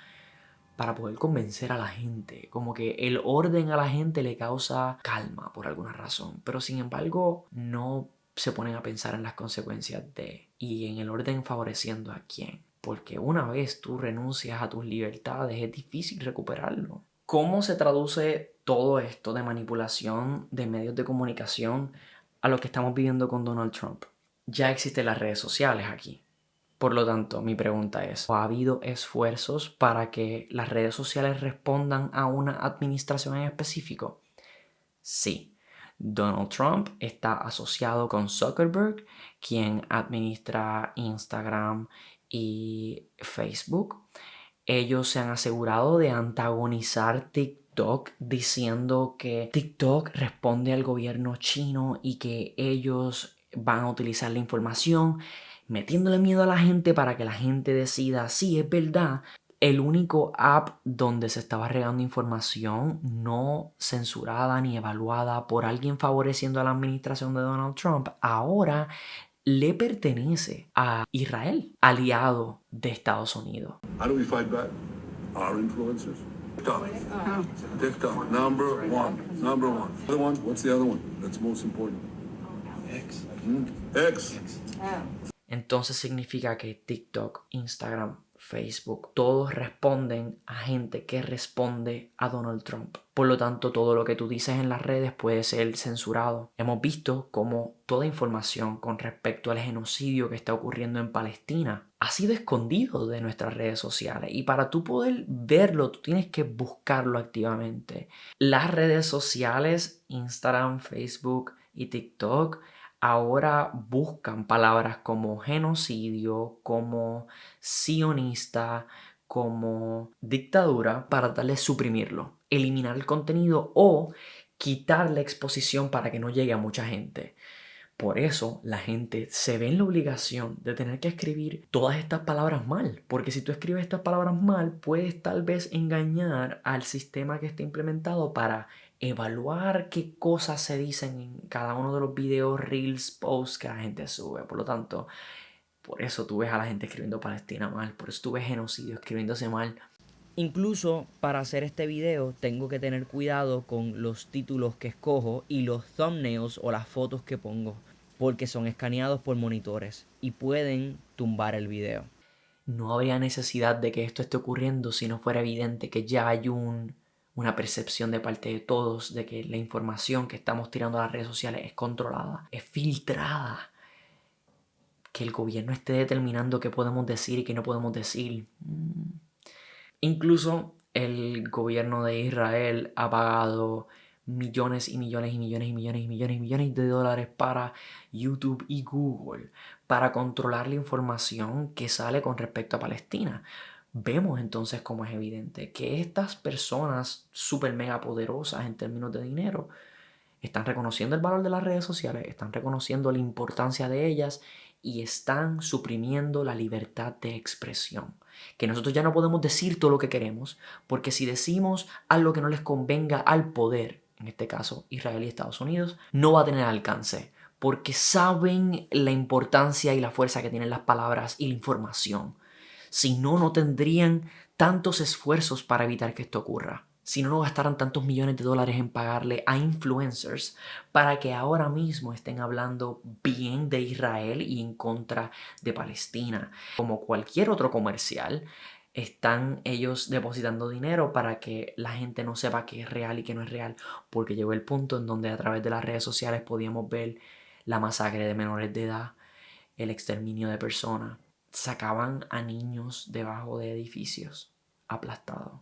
para poder convencer a la gente. Como que el orden a la gente le causa calma por alguna razón. Pero sin embargo, no se ponen a pensar en las consecuencias de y en el orden favoreciendo a quién. Porque una vez tú renuncias a tus libertades, es difícil recuperarlo. ¿Cómo se traduce todo esto de manipulación de medios de comunicación a lo que estamos viviendo con Donald Trump? Ya existen las redes sociales aquí. Por lo tanto, mi pregunta es, ¿ha habido esfuerzos para que las redes sociales respondan a una administración en específico? Sí. Donald Trump está asociado con Zuckerberg, quien administra Instagram y Facebook. Ellos se han asegurado de antagonizar TikTok diciendo que TikTok responde al gobierno chino y que ellos van a utilizar la información, metiéndole miedo a la gente para que la gente decida si es verdad. El único app donde se estaba regando información no censurada ni evaluada por alguien favoreciendo a la administración de Donald Trump ahora le pertenece a Israel, aliado de Estados Unidos. How do we fight back? Our influencers. TikTok. TikTok. Number one. Number one. Other one? What's the other one? That's most important. X. X. Entonces significa que TikTok, Instagram, Facebook, todos responden a gente que responde a Donald Trump. Por lo tanto, todo lo que tú dices en las redes puede ser censurado. Hemos visto cómo toda información con respecto al genocidio que está ocurriendo en Palestina ha sido escondido de nuestras redes sociales. Y para tú poder verlo, tú tienes que buscarlo activamente. Las redes sociales, Instagram, Facebook y TikTok, ahora buscan palabras como genocidio, como sionista, como dictadura para tratar de suprimirlo, eliminar el contenido o quitar la exposición para que no llegue a mucha gente. Por eso la gente se ve en la obligación de tener que escribir todas estas palabras mal, porque si tú escribes estas palabras mal, puedes tal vez engañar al sistema que está implementado para evaluar qué cosas se dicen en cada uno de los videos, reels, posts que la gente sube. Por lo tanto, por eso tú ves a la gente escribiendo Palestina mal, por eso tú ves genocidio escribiéndose mal. Incluso para hacer este video tengo que tener cuidado con los títulos que escojo y los thumbnails o las fotos que pongo, porque son escaneados por monitores y pueden tumbar el video. No habría necesidad de que esto esté ocurriendo si no fuera evidente que ya hay una percepción de parte de todos de que la información que estamos tirando a las redes sociales es controlada, es filtrada. Que el gobierno esté determinando qué podemos decir y qué no podemos decir. Incluso el gobierno de Israel ha pagado millones y millones y millones y millones y millones y millones de dólares para YouTube y Google para controlar la información que sale con respecto a Palestina. Vemos entonces como es evidente que estas personas súper mega poderosas en términos de dinero están reconociendo el valor de las redes sociales, están reconociendo la importancia de ellas y están suprimiendo la libertad de expresión. Que nosotros ya no podemos decir todo lo que queremos, porque si decimos algo que no les convenga al poder, en este caso Israel y Estados Unidos, no va a tener alcance, porque saben la importancia y la fuerza que tienen las palabras y la información. Si no, no tendrían tantos esfuerzos para evitar que esto ocurra. Si no, no gastaran tantos millones de dólares en pagarle a influencers para que ahora mismo estén hablando bien de Israel y en contra de Palestina. Como cualquier otro comercial, están ellos depositando dinero para que la gente no sepa qué es real y qué no es real. Porque llegó el punto en donde a través de las redes sociales podíamos ver la masacre de menores de edad, el exterminio de personas. Sacaban a niños debajo de edificios aplastados.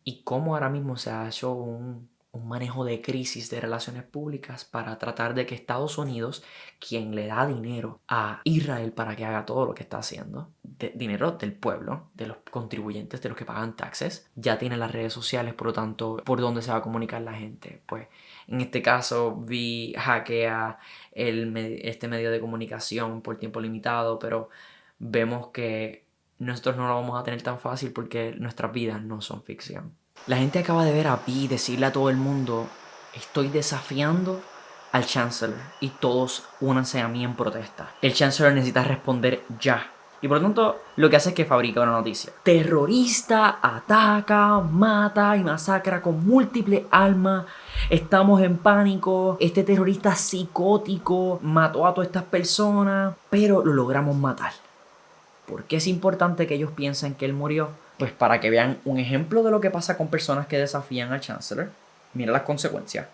Y cómo ahora mismo se ha hecho un manejo de crisis de relaciones públicas para tratar de que Estados Unidos, quien le da dinero a Israel para que haga todo lo que está haciendo, dinero del pueblo, de los contribuyentes, de los que pagan taxes, ya tiene las redes sociales, por lo tanto, ¿por dónde se va a comunicar la gente? Pues en este caso hackea este medio de comunicación por tiempo limitado, pero vemos que nosotros no lo vamos a tener tan fácil porque nuestras vidas no son ficción. La gente acaba de ver a Pi decirle a todo el mundo: estoy desafiando al Chancellor y todos únanse a mí en protesta. El Chancellor necesita responder ya. Y por lo tanto, lo que hace es que fabrica una noticia. Terrorista ataca, mata y masacra con múltiples armas. Estamos en pánico. Este terrorista psicótico mató a todas estas personas, pero lo logramos matar. ¿Por qué es importante que ellos piensen que él murió? Pues para que vean un ejemplo de lo que pasa con personas que desafían al Chancellor. Mira las consecuencias.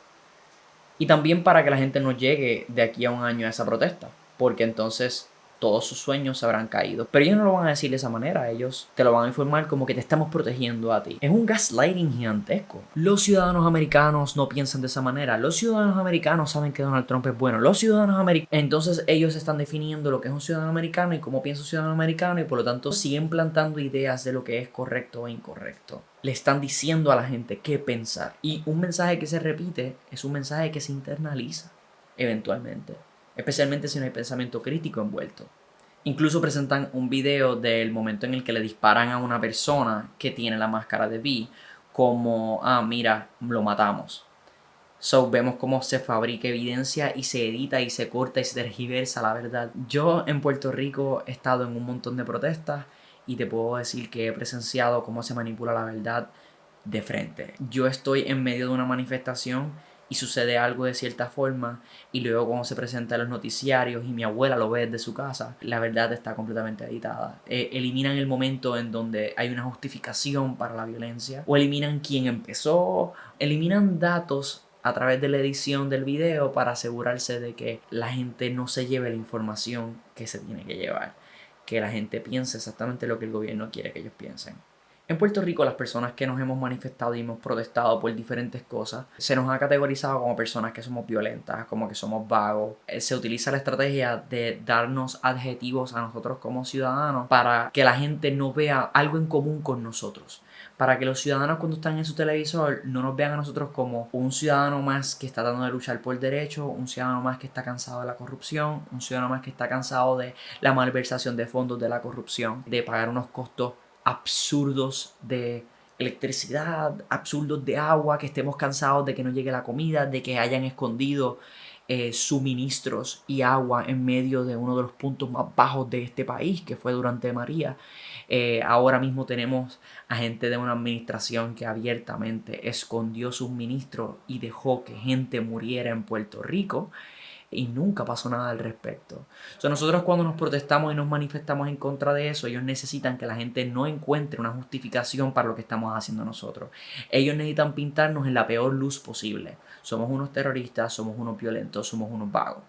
Y también para que la gente no llegue de aquí a un año a esa protesta. Porque entonces todos sus sueños se habrán caído. Pero ellos no lo van a decir de esa manera. Ellos te lo van a informar como que te estamos protegiendo a ti. Es un gaslighting gigantesco. Los ciudadanos americanos no piensan de esa manera. Los ciudadanos americanos saben que Donald Trump es bueno. Los ciudadanos americanos... Entonces ellos están definiendo lo que es un ciudadano americano y cómo piensa un ciudadano americano. Y por lo tanto siguen plantando ideas de lo que es correcto o incorrecto. Le están diciendo a la gente qué pensar. Y un mensaje que se repite es un mensaje que se internaliza eventualmente. Especialmente si no hay pensamiento crítico envuelto. Incluso presentan un video del momento en el que le disparan a una persona que tiene la máscara de V como, mira, lo matamos. So, vemos cómo se fabrica evidencia y se edita y se corta y se tergiversa la verdad. Yo en Puerto Rico he estado en un montón de protestas y te puedo decir que he presenciado cómo se manipula la verdad de frente. Yo estoy en medio de una manifestación y sucede algo de cierta forma y luego cuando se presenta en los noticiarios y mi abuela lo ve desde su casa, la verdad está completamente editada. Eliminan el momento en donde hay una justificación para la violencia o eliminan quién empezó, eliminan datos a través de la edición del video para asegurarse de que la gente no se lleve la información que se tiene que llevar, que la gente piense exactamente lo que el gobierno quiere que ellos piensen. En Puerto Rico, las personas que nos hemos manifestado y hemos protestado por diferentes cosas, se nos ha categorizado como personas que somos violentas, como que somos vagos. Se utiliza la estrategia de darnos adjetivos a nosotros como ciudadanos para que la gente no vea algo en común con nosotros. Para que los ciudadanos cuando están en su televisor no nos vean a nosotros como un ciudadano más que está tratando de luchar por derechos, un ciudadano más que está cansado de la corrupción, un ciudadano más que está cansado de la malversación de fondos de la corrupción, de pagar unos costos absurdos de electricidad, absurdos de agua, que estemos cansados de que no llegue la comida, de que hayan escondido suministros y agua en medio de uno de los puntos más bajos de este país, que fue durante María. Ahora mismo tenemos a gente de una administración que abiertamente escondió suministros y dejó que gente muriera en Puerto Rico. Y nunca pasó nada al respecto. O sea, nosotros cuando nos protestamos y nos manifestamos en contra de eso, ellos necesitan que la gente no encuentre una justificación para lo que estamos haciendo nosotros. Ellos necesitan pintarnos en la peor luz posible. Somos unos terroristas, somos unos violentos, somos unos vagos.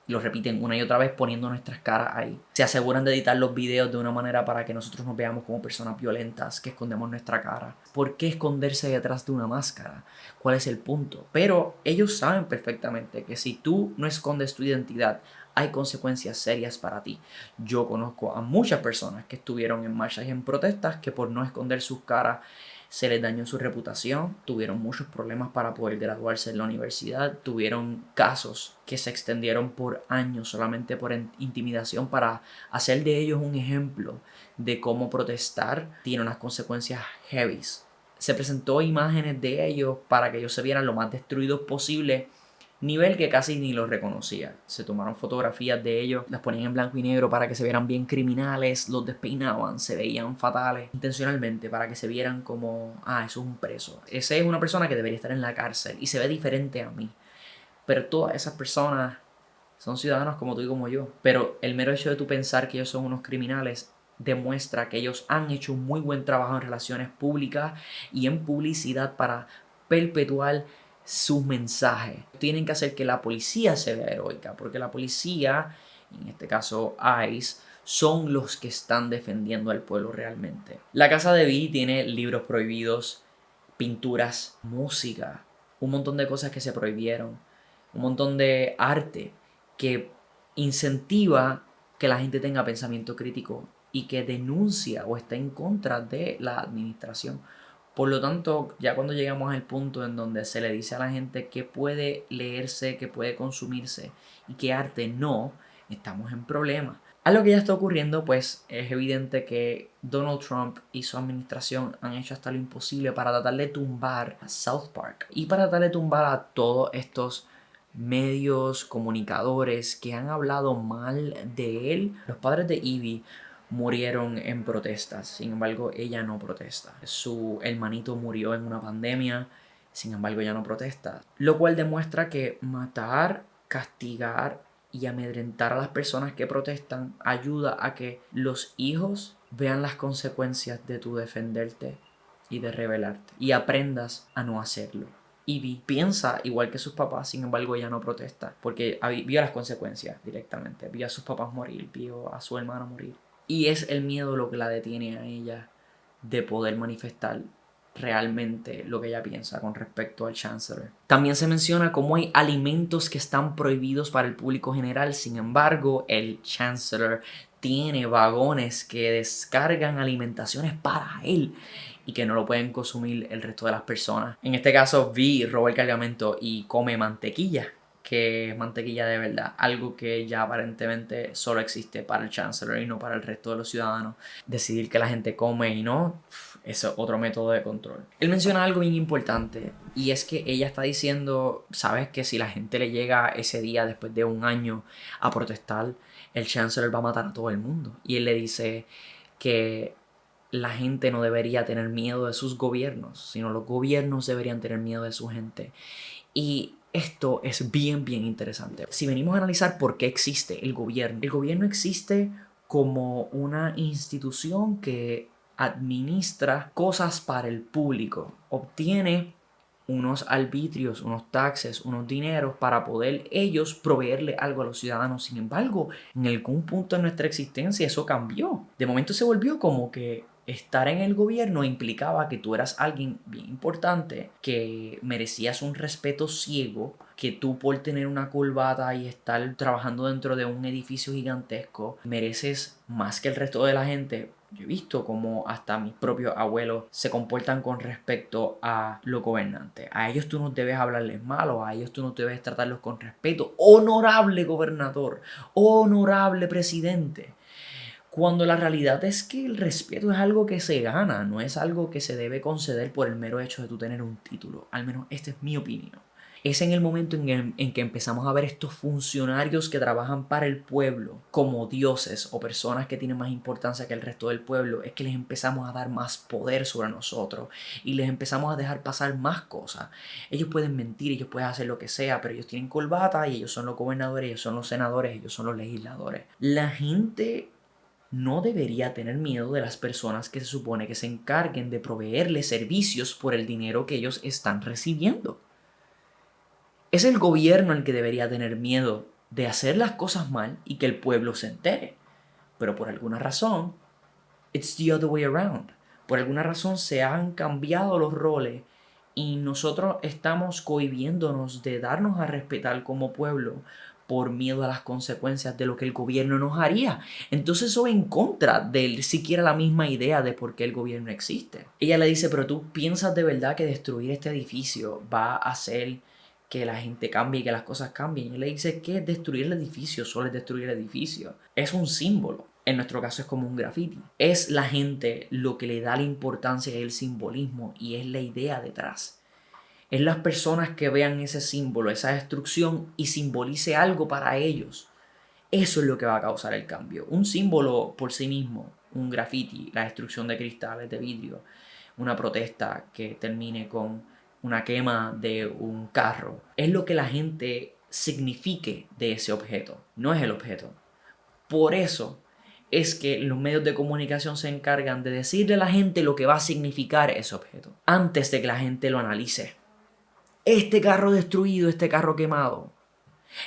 Y lo repiten una y otra vez poniendo nuestras caras ahí. Se aseguran de editar los videos de una manera para que nosotros nos veamos como personas violentas, que escondemos nuestra cara. ¿Por qué esconderse detrás de una máscara? ¿Cuál es el punto? Pero ellos saben perfectamente que si tú no escondes tu identidad, hay consecuencias serias para ti. Yo conozco a muchas personas que estuvieron en marchas y en protestas que por no esconder sus caras se les dañó su reputación, tuvieron muchos problemas para poder graduarse en la universidad, tuvieron casos que se extendieron por años solamente por intimidación para hacer de ellos un ejemplo de cómo protestar tiene unas consecuencias heavy. Se presentó imágenes de ellos para que ellos se vieran lo más destruidos posible, nivel que casi ni los reconocía. Se tomaron fotografías de ellos, las ponían en blanco y negro para que se vieran bien criminales, los despeinaban, se veían fatales, intencionalmente para que se vieran como, eso es un preso. Esa es una persona que debería estar en la cárcel y se ve diferente a mí. Pero todas esas personas son ciudadanos como tú y como yo. Pero el mero hecho de tú pensar que ellos son unos criminales demuestra que ellos han hecho un muy buen trabajo en relaciones públicas y en publicidad para perpetuar sus mensajes. Tienen que hacer que la policía se vea heroica, porque la policía, en este caso ICE, son los que están defendiendo al pueblo realmente. La casa de Vi tiene libros prohibidos, pinturas, música, un montón de cosas que se prohibieron, un montón de arte que incentiva que la gente tenga pensamiento crítico y que denuncia o está en contra de la administración. Por lo tanto, ya cuando llegamos al punto en donde se le dice a la gente qué puede leerse, qué puede consumirse y qué arte no, estamos en problemas. A lo que ya está ocurriendo, pues es evidente que Donald Trump y su administración han hecho hasta lo imposible para tratar de tumbar a South Park y para tratar de tumbar a todos estos medios, comunicadores que han hablado mal de él. Los padres de Ivy murieron en protestas, sin embargo ella no protesta. Su hermanito murió en una pandemia, sin embargo ella no protesta. Lo cual demuestra que matar, castigar y amedrentar a las personas que protestan ayuda a que los hijos vean las consecuencias de tu defenderte y de rebelarte y aprendas a no hacerlo. Ivy piensa igual que sus papás, sin embargo ella no protesta porque vio las consecuencias directamente, vio a sus papás morir, vio a su hermano morir, y es el miedo lo que la detiene a ella de poder manifestar realmente lo que ella piensa con respecto al Chancellor. También se menciona cómo hay alimentos que están prohibidos para el público general, sin embargo el Chancellor tiene vagones que descargan alimentaciones para él y que no lo pueden consumir el resto de las personas. En este caso, Vi roba el cargamento y come mantequilla, que es mantequilla de verdad, algo que ya aparentemente solo existe para el Chancellor y no para el resto de los ciudadanos. Decidir que la gente come y no, eso es otro método de control. Él menciona algo bien importante y es que ella está diciendo, sabes que si la gente le llega ese día después de un año a protestar, el Chancellor va a matar a todo el mundo. Y él le dice que la gente no debería tener miedo de sus gobiernos, sino los gobiernos deberían tener miedo de su gente. Y esto es bien interesante. Si venimos a analizar por qué existe el gobierno existe como una institución que administra cosas para el público, obtiene unos arbitrios, unos taxes, unos dineros para poder ellos proveerle algo a los ciudadanos. Sin embargo, en algún punto de nuestra existencia eso cambió. De momento se volvió como que estar en el gobierno implicaba que tú eras alguien bien importante, que merecías un respeto ciego, que tú por tener una corbata y estar trabajando dentro de un edificio gigantesco mereces más que el resto de la gente. Yo he visto cómo hasta mis propios abuelos se comportan con respecto a los gobernantes. A ellos tú no debes hablarles mal, o a ellos tú no debes tratarlos con respeto. Honorable gobernador, honorable presidente. Cuando la realidad es que el respeto es algo que se gana, no es algo que se debe conceder por el mero hecho de tú tener un título. Al menos esta es mi opinión. Es en el momento en que empezamos a ver estos funcionarios que trabajan para el pueblo como dioses o personas que tienen más importancia que el resto del pueblo, es que les empezamos a dar más poder sobre nosotros y les empezamos a dejar pasar más cosas. Ellos pueden mentir, ellos pueden hacer lo que sea, pero ellos tienen corbata y ellos son los gobernadores, ellos son los senadores, ellos son los legisladores. La gente no debería tener miedo de las personas que se supone que se encarguen de proveerles servicios por el dinero que ellos están recibiendo. Es el gobierno el que debería tener miedo de hacer las cosas mal y que el pueblo se entere. Pero por alguna razón, it's the other way around. Por alguna razón se han cambiado los roles y nosotros estamos cohibiéndonos de darnos a respetar como pueblo por miedo a las consecuencias de lo que el gobierno nos haría. Entonces eso va en contra de siquiera la misma idea de por qué el gobierno existe. Ella le dice, pero tú piensas de verdad que destruir este edificio va a hacer que la gente cambie y que las cosas cambien. Y él le dice que destruir el edificio solo es destruir el edificio. Es un símbolo. En nuestro caso es como un graffiti. Es la gente lo que le da la importancia y el simbolismo y es la idea detrás. Es las personas que vean ese símbolo, esa destrucción y simbolice algo para ellos. Eso es lo que va a causar el cambio. Un símbolo por sí mismo, un graffiti, la destrucción de cristales, de vidrio, una protesta que termine con una quema de un carro, es lo que la gente signifique de ese objeto, no es el objeto. Por eso es que los medios de comunicación se encargan de decirle a la gente lo que va a significar ese objeto, antes de que la gente lo analice. Este carro destruido, este carro quemado,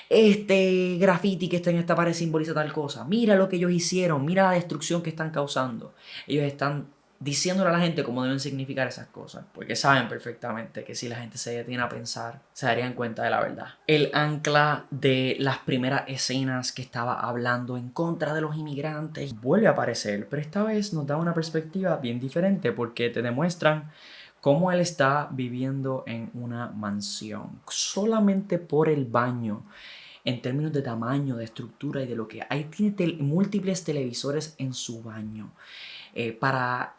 este graffiti que está en esta pared simboliza tal cosa. Mira lo que ellos hicieron, mira la destrucción que están causando. Ellos están diciéndole a la gente cómo deben significar esas cosas, porque saben perfectamente que si la gente se detiene a pensar, se darían cuenta de la verdad. El ancla de las primeras escenas que estaba hablando en contra de los inmigrantes vuelve a aparecer, pero esta vez nos da una perspectiva bien diferente porque te demuestran cómo él está viviendo en una mansión, solamente por el baño, en términos de tamaño, de estructura y de lo que hay. Tiene múltiples televisores en su baño para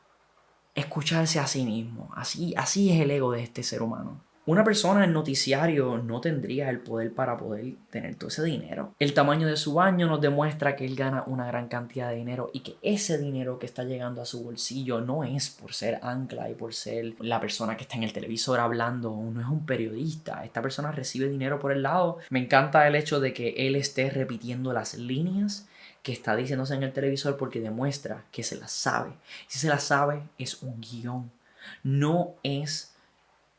escucharse a sí mismo. Así es el ego de este ser humano. Una persona en noticiario no tendría el poder para poder tener todo ese dinero. El tamaño de su baño nos demuestra que él gana una gran cantidad de dinero y que ese dinero que está llegando a su bolsillo no es por ser ancla y por ser la persona que está en el televisor hablando, no es un periodista. Esta persona recibe dinero por el lado. Me encanta el hecho de que él esté repitiendo las líneas que está diciéndose en el televisor porque demuestra que se las sabe. Si se las sabe, es un guión. No es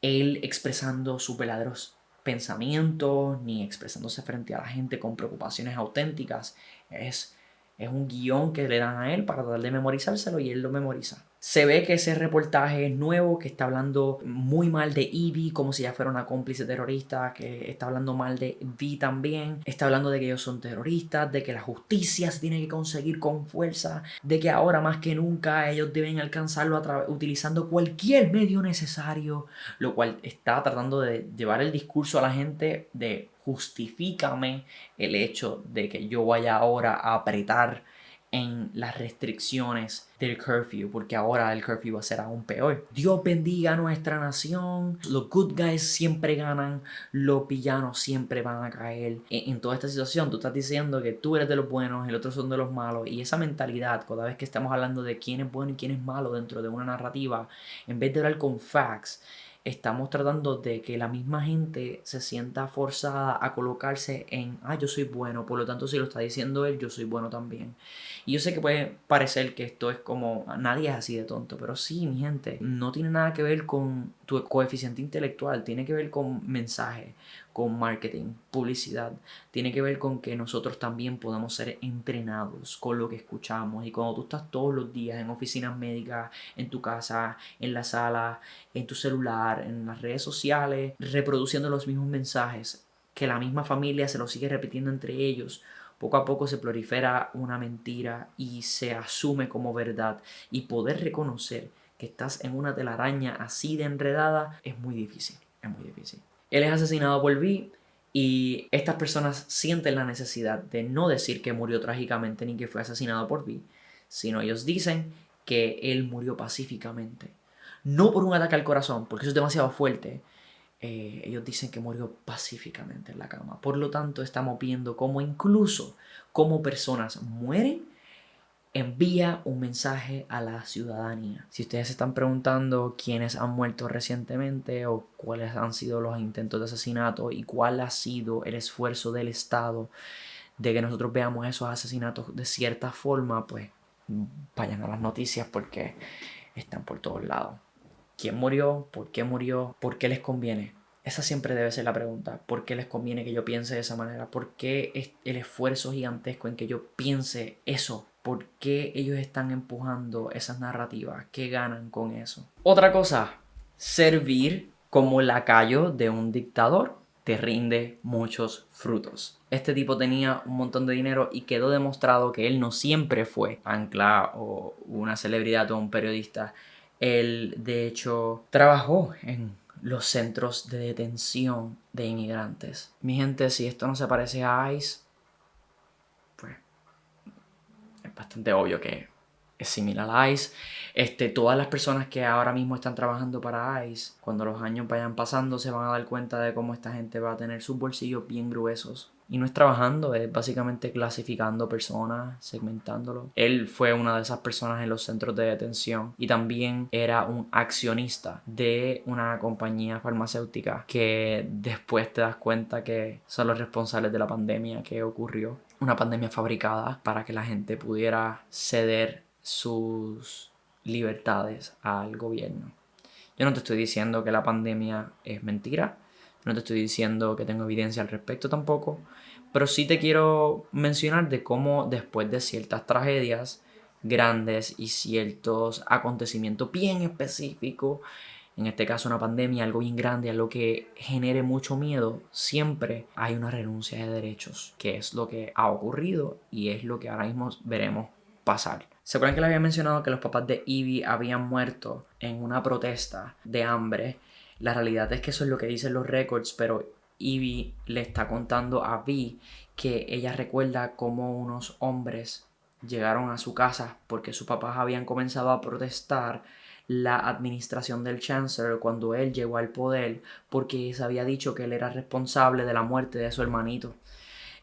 él expresando sus verdaderos pensamientos ni expresándose frente a la gente con preocupaciones auténticas. Es un guión que le dan a él para tratar de memorizárselo y él lo memoriza. Se ve que ese reportaje es nuevo, que está hablando muy mal de Ivy como si ella fuera una cómplice terrorista, que está hablando mal de Vi también, está hablando de que ellos son terroristas, de que la justicia se tiene que conseguir con fuerza, de que ahora más que nunca ellos deben alcanzarlo utilizando cualquier medio necesario, lo cual está tratando de llevar el discurso a la gente de justifícame el hecho de que yo vaya ahora a apretar en las restricciones del curfew, porque ahora el curfew va a ser aún peor. Dios bendiga a nuestra nación. Los good guys siempre ganan, los villanos siempre van a caer. En toda esta situación tú estás diciendo que tú eres de los buenos y el otro son de los malos, y esa mentalidad, cada vez que estamos hablando de quién es bueno y quién es malo dentro de una narrativa, en vez de hablar con facts, estamos tratando de que la misma gente se sienta forzada a colocarse en, yo soy bueno, por lo tanto si lo está diciendo él, yo soy bueno también. Y yo sé que puede parecer que esto es como, nadie es así de tonto, pero sí, mi gente, no tiene nada que ver con tu coeficiente intelectual, tiene que ver con mensaje, con marketing, publicidad, tiene que ver con que nosotros también podamos ser entrenados con lo que escuchamos. Y cuando tú estás todos los días en oficinas médicas, en tu casa, en la sala, en tu celular, en las redes sociales, reproduciendo los mismos mensajes, que la misma familia se los sigue repitiendo entre ellos, poco a poco se prolifera una mentira y se asume como verdad. Y poder reconocer que estás en una telaraña así de enredada es muy difícil, es muy difícil. Él es asesinado por Vi y estas personas sienten la necesidad de no decir que murió trágicamente ni que fue asesinado por Vi, sino ellos dicen que él murió pacíficamente. No por un ataque al corazón, porque eso es demasiado fuerte. Ellos dicen que murió pacíficamente en la cama. Por lo tanto, estamos viendo cómo incluso como personas mueren, envía un mensaje a la ciudadanía. Si ustedes se están preguntando quiénes han muerto recientemente o cuáles han sido los intentos de asesinato y cuál ha sido el esfuerzo del Estado de que nosotros veamos esos asesinatos de cierta forma, pues vayan a las noticias porque están por todos lados. ¿Quién murió? ¿Por qué murió? ¿Por qué les conviene? Esa siempre debe ser la pregunta. ¿Por qué les conviene que yo piense de esa manera? ¿Por qué el esfuerzo gigantesco en que yo piense eso? ¿Por qué ellos están empujando esas narrativas? ¿Qué ganan con eso? Otra cosa, servir como lacayo de un dictador te rinde muchos frutos. Este tipo tenía un montón de dinero y quedó demostrado que él no siempre fue ancla o una celebridad o un periodista. Él, de hecho, trabajó en los centros de detención de inmigrantes. Mi gente, si esto no se parece a ICE, pues es bastante obvio que es similar a ICE. Todas las personas que ahora mismo están trabajando para ICE, cuando los años vayan pasando, se van a dar cuenta de cómo esta gente va a tener sus bolsillos bien gruesos. Y no es trabajando, es básicamente clasificando personas, segmentándolo. Él fue una de esas personas en los centros de detención y también era un accionista de una compañía farmacéutica que después te das cuenta que son los responsables de la pandemia que ocurrió. Una pandemia fabricada para que la gente pudiera ceder sus libertades al gobierno. Yo no te estoy diciendo que la pandemia es mentira. No te estoy diciendo que tengo evidencia al respecto tampoco, pero sí te quiero mencionar de cómo después de ciertas tragedias grandes y ciertos acontecimientos bien específicos, en este caso una pandemia, algo bien grande, algo que genere mucho miedo, siempre hay una renuncia de derechos, que es lo que ha ocurrido y es lo que ahora mismo veremos pasar. ¿Se acuerdan que les había mencionado que los papás de Ivy habían muerto en una protesta de hambre? La realidad es que eso es lo que dicen los récords, pero Ivy le está contando a Vi que ella recuerda cómo unos hombres llegaron a su casa porque sus papás habían comenzado a protestar la administración del Chancellor cuando él llegó al poder, porque se había dicho que él era responsable de la muerte de su hermanito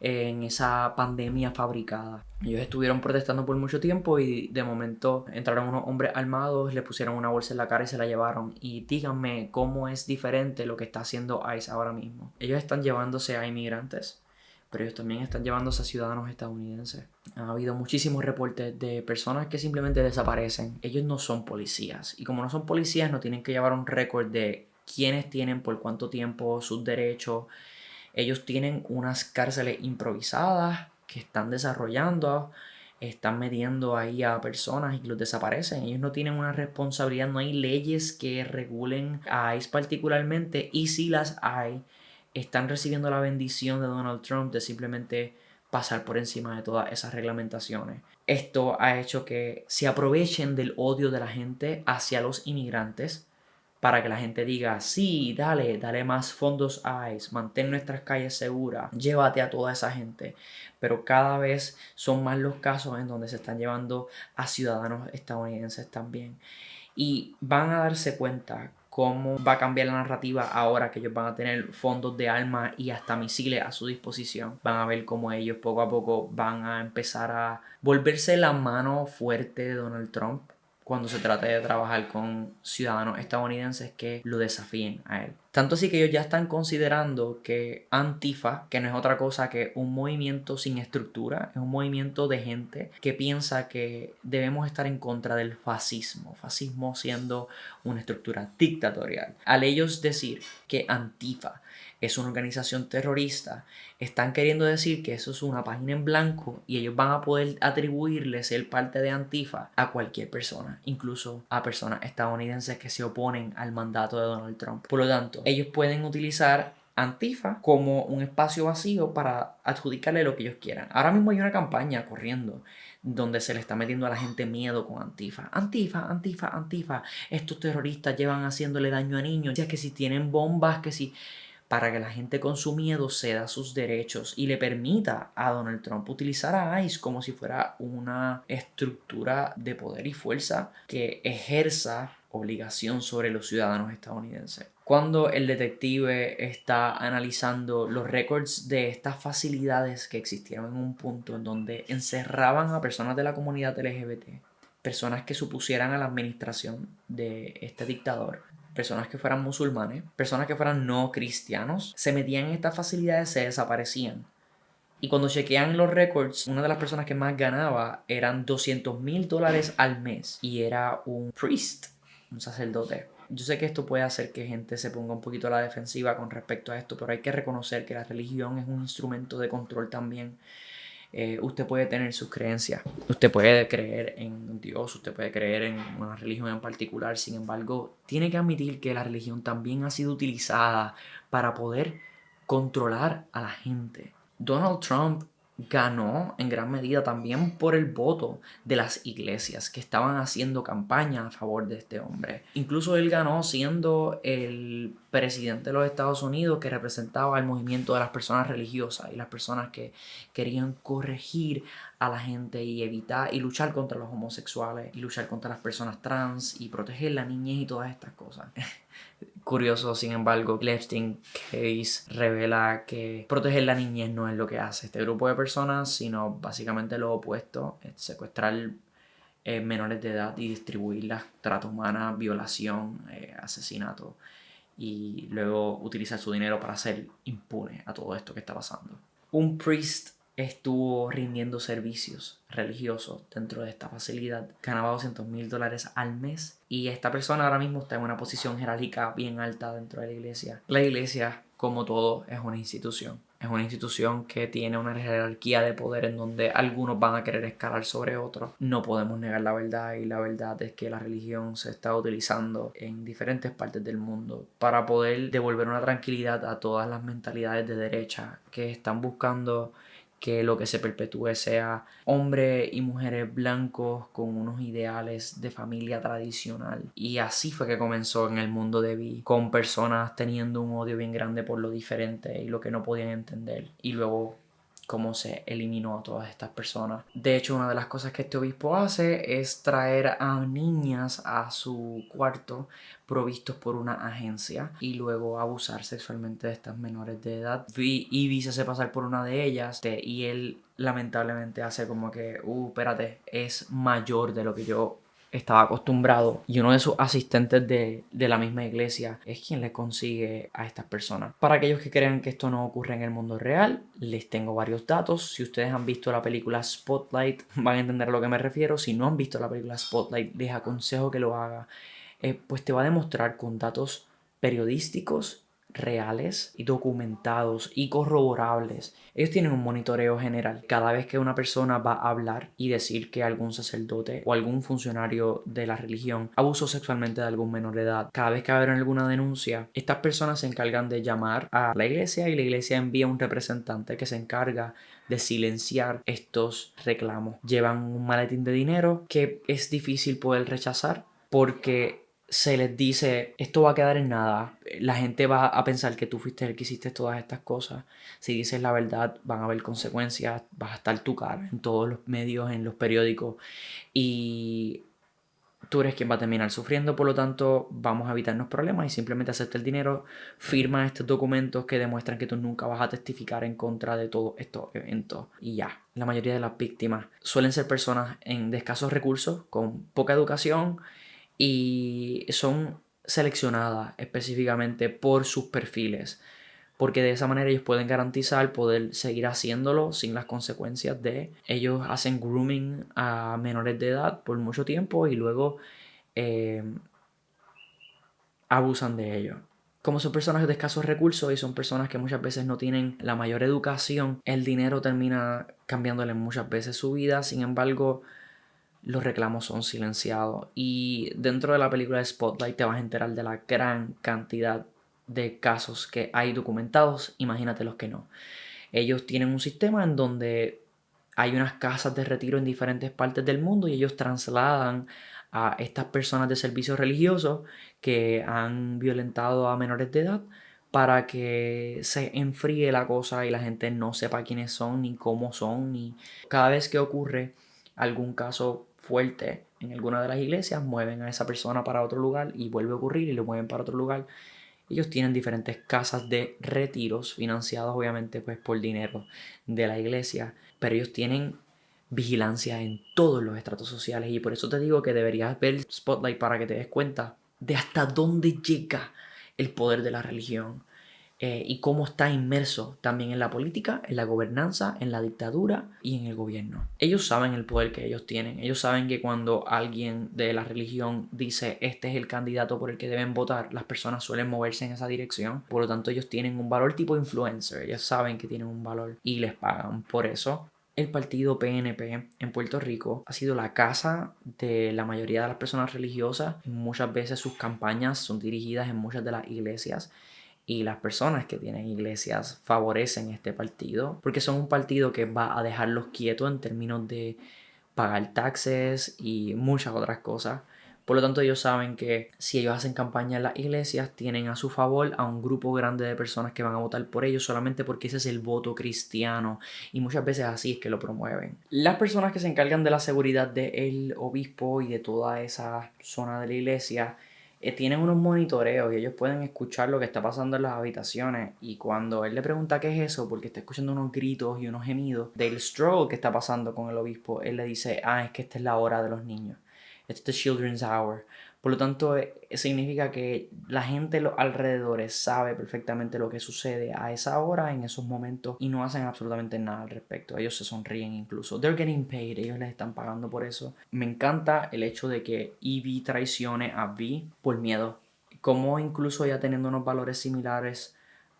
en esa pandemia fabricada. Ellos estuvieron protestando por mucho tiempo y de momento entraron unos hombres armados, le pusieron una bolsa en la cara y se la llevaron. Y díganme cómo es diferente lo que está haciendo ICE ahora mismo. Ellos están llevándose a inmigrantes, pero ellos también están llevándose a ciudadanos estadounidenses. Ha habido muchísimos reportes de personas que simplemente desaparecen. Ellos no son policías. Y como no son policías, no tienen que llevar un récord de quiénes tienen, por cuánto tiempo, sus derechos. Ellos tienen unas cárceles improvisadas que están desarrollando, están metiendo ahí a personas y los desaparecen. Ellos no tienen una responsabilidad, no hay leyes que regulen a ICE particularmente, y si las hay, están recibiendo la bendición de Donald Trump de simplemente pasar por encima de todas esas reglamentaciones. Esto ha hecho que se aprovechen del odio de la gente hacia los inmigrantes para que la gente diga, sí, dale más fondos a ICE, mantén nuestras calles seguras, llévate a toda esa gente. Pero cada vez son más los casos en donde se están llevando a ciudadanos estadounidenses también. Y van a darse cuenta cómo va a cambiar la narrativa ahora que ellos van a tener fondos de armas y hasta misiles a su disposición. Van a ver cómo ellos poco a poco van a empezar a volverse la mano fuerte de Donald Trump cuando se trate de trabajar con ciudadanos estadounidenses que lo desafíen a él. Tanto así que ellos ya están considerando que Antifa, que no es otra cosa que un movimiento sin estructura, es un movimiento de gente que piensa que debemos estar en contra del fascismo, fascismo siendo una estructura dictatorial. Al ellos decir que Antifa es una organización terrorista, están queriendo decir que eso es una página en blanco y ellos van a poder atribuirle ser parte de Antifa a cualquier persona, incluso a personas estadounidenses que se oponen al mandato de Donald Trump. Por lo tanto, ellos pueden utilizar Antifa como un espacio vacío para adjudicarle lo que ellos quieran. Ahora mismo hay una campaña corriendo donde se le está metiendo a la gente miedo con Antifa. Antifa, Antifa, Antifa. Estos terroristas llevan haciéndole daño a niños. Ya que si tienen bombas, que si... para que la gente con su miedo ceda sus derechos y le permita a Donald Trump utilizar a ICE como si fuera una estructura de poder y fuerza que ejerza obligación sobre los ciudadanos estadounidenses. Cuando el detective está analizando los récords de estas facilidades que existieron en un punto en donde encerraban a personas de la comunidad LGBT, personas que supusieran a la administración de este dictador, personas que fueran musulmanes, personas que fueran no cristianos, se metían en estas facilidades, se desaparecían. Y cuando chequean los récords, una de las personas que más ganaba eran $200,000 al mes. Y era un priest, un sacerdote. Yo sé que esto puede hacer que gente se ponga un poquito a la defensiva con respecto a esto, pero hay que reconocer que la religión es un instrumento de control también. Usted puede tener sus creencias, usted puede creer en Dios, usted puede creer en una religión en particular, sin embargo, tiene que admitir que la religión también ha sido utilizada para poder controlar a la gente. Donald Trump ganó en gran medida también por el voto de las iglesias que estaban haciendo campaña a favor de este hombre. Incluso él ganó siendo el presidente de los Estados Unidos que representaba el movimiento de las personas religiosas y las personas que querían corregir a la gente y evitar y luchar contra los homosexuales y luchar contra las personas trans y proteger la niñez y todas estas cosas. Curioso, sin embargo, el Epstein Case revela que proteger la niñez no es lo que hace este grupo de personas, sino básicamente lo opuesto, es secuestrar menores de edad y distribuirlas, trata humana, violación, asesinato, y luego utilizar su dinero para ser impune a todo esto que está pasando. Un priest estuvo rindiendo servicios religiosos dentro de esta facilidad, ganaba $200,000 al mes y esta persona ahora mismo está en una posición jerárquica bien alta dentro de la iglesia. La iglesia, como todo, es una institución que tiene una jerarquía de poder en donde algunos van a querer escalar sobre otros. No podemos negar la verdad y la verdad es que la religión se está utilizando en diferentes partes del mundo para poder devolver una tranquilidad a todas las mentalidades de derecha que están buscando que lo que se perpetúe sea hombres y mujeres blancos con unos ideales de familia tradicional. Y así fue que comenzó en el mundo de Vi, con personas teniendo un odio bien grande por lo diferente y lo que no podían entender. Y luego cómo se eliminó a todas estas personas. De hecho, una de las cosas que este obispo hace es traer a niñas a su cuarto provistos por una agencia y luego abusar sexualmente de estas menores de edad. Ivy se hace pasar por una de ellas y él lamentablemente hace como que, espérate, es mayor de lo que yo estaba acostumbrado, y uno de sus asistentes de la misma iglesia es quien le consigue a estas personas. Para aquellos que crean que esto no ocurre en el mundo real, les tengo varios datos. Si ustedes han visto la película Spotlight, van a entender a lo que me refiero. Si no han visto la película Spotlight, les aconsejo que lo hagan. Pues te va a demostrar con datos periodísticos reales y documentados y corroborables. Ellos tienen un monitoreo general. Cada vez que una persona va a hablar y decir que algún sacerdote o algún funcionario de la religión abusó sexualmente de algún menor de edad, cada vez que va a haber alguna denuncia, estas personas se encargan de llamar a la iglesia y la iglesia envía un representante que se encarga de silenciar estos reclamos. Llevan un maletín de dinero que es difícil poder rechazar porque se les dice, esto va a quedar en nada, la gente va a pensar que tú fuiste el que hiciste todas estas cosas, si dices la verdad van a haber consecuencias, vas a estar tu cara en todos los medios, en los periódicos, y tú eres quien va a terminar sufriendo. Por lo tanto, vamos a evitarnos problemas y simplemente acepta el dinero, firma estos documentos que demuestran que tú nunca vas a testificar en contra de todos estos eventos y ya. La mayoría de las víctimas suelen ser personas de escasos recursos, con poca educación, y son seleccionadas específicamente por sus perfiles, porque de esa manera ellos pueden garantizar poder seguir haciéndolo sin las consecuencias de ellos hacen grooming a menores de edad por mucho tiempo y luego abusan de ellos. Como son personas de escasos recursos y son personas que muchas veces no tienen la mayor educación, el dinero termina cambiándole muchas veces su vida. Sin embargo, los reclamos son silenciados, y dentro de la película de Spotlight te vas a enterar de la gran cantidad de casos que hay documentados. Imagínate los que no. Ellos tienen un sistema en donde hay unas casas de retiro en diferentes partes del mundo y ellos trasladan a estas personas de servicios religiosos que han violentado a menores de edad para que se enfríe la cosa y la gente no sepa quiénes son ni cómo son. Ni cada vez que ocurre algún caso fuerte en alguna de las iglesias, mueven a esa persona para otro lugar y vuelve a ocurrir y lo mueven para otro lugar. Ellos tienen diferentes casas de retiros financiados obviamente pues por dinero de la iglesia, pero ellos tienen vigilancia en todos los estratos sociales, y por eso te digo que deberías ver Spotlight para que te des cuenta de hasta dónde llega el poder de la religión. Y cómo está inmerso también en la política, en la gobernanza, en la dictadura y en el gobierno. Ellos saben el poder que ellos tienen. Ellos saben que cuando alguien de la religión dice este es el candidato por el que deben votar, las personas suelen moverse en esa dirección. Por lo tanto, ellos tienen un valor tipo influencer. Ellos saben que tienen un valor y les pagan por eso. El partido PNP en Puerto Rico ha sido la casa de la mayoría de las personas religiosas. Muchas veces sus campañas son dirigidas en muchas de las iglesias, y las personas que tienen iglesias favorecen este partido porque son un partido que va a dejarlos quietos en términos de pagar taxes y muchas otras cosas. Por lo tanto, ellos saben que si ellos hacen campaña en las iglesias, tienen a su favor a un grupo grande de personas que van a votar por ellos solamente porque ese es el voto cristiano, y muchas veces así es que lo promueven. Las personas que se encargan de la seguridad del obispo y de toda esa zona de la iglesia tienen unos monitoreos y ellos pueden escuchar lo que está pasando en las habitaciones, y cuando él le pregunta qué es eso, porque está escuchando unos gritos y unos gemidos del stroke que está pasando con el obispo, él le dice, es que esta es la hora de los niños. It's the children's hour. Por lo tanto, significa que la gente de los alrededores sabe perfectamente lo que sucede a esa hora, en esos momentos, y no hacen absolutamente nada al respecto. Ellos se sonríen incluso. They're getting paid. Ellos les están pagando por eso. Me encanta el hecho de que Evie traicione a Vi por miedo. Como incluso ya teniendo unos valores similares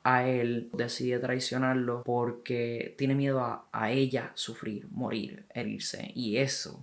a él, decide traicionarlo porque tiene miedo a ella sufrir, morir, herirse. Y eso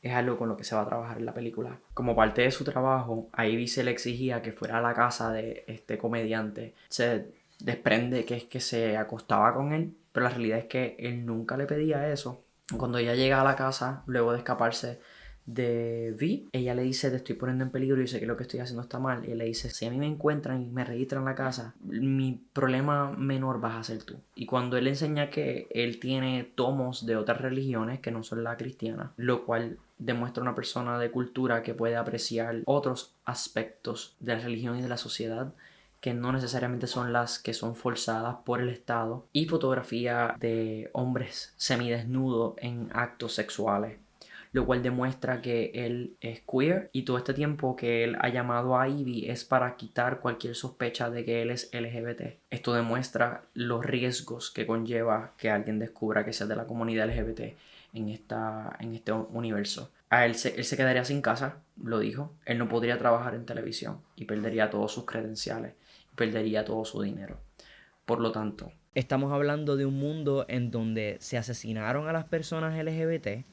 es algo con lo que se va a trabajar en la película. Como parte de su trabajo, a Ivy se le exigía que fuera a la casa de este comediante. Se desprende que es que se acostaba con él, pero la realidad es que él nunca le pedía eso. Cuando ella llega a la casa, luego de escaparse de Vi. Ella le dice, te estoy poniendo en peligro y sé que lo que estoy haciendo está mal. Y él le dice, si a mí me encuentran y me registran en la casa, mi problema menor vas a ser tú. Y cuando él enseña que él tiene tomos de otras religiones que no son la cristiana, lo cual demuestra una persona de cultura que puede apreciar otros aspectos de la religión y de la sociedad que no necesariamente son las que son forzadas por el Estado, y fotografía de hombres semidesnudos en actos sexuales, lo cual demuestra que él es queer, y todo este tiempo que él ha llamado a Ivy es para quitar cualquier sospecha de que él es LGBT. Esto demuestra los riesgos que conlleva que alguien descubra que sea de la comunidad LGBT en este universo. Él se quedaría sin casa, lo dijo. Él no podría trabajar en televisión y perdería todos sus credenciales, perdería todo su dinero. Por lo tanto, estamos hablando de un mundo en donde se asesinaron a las personas LGBT,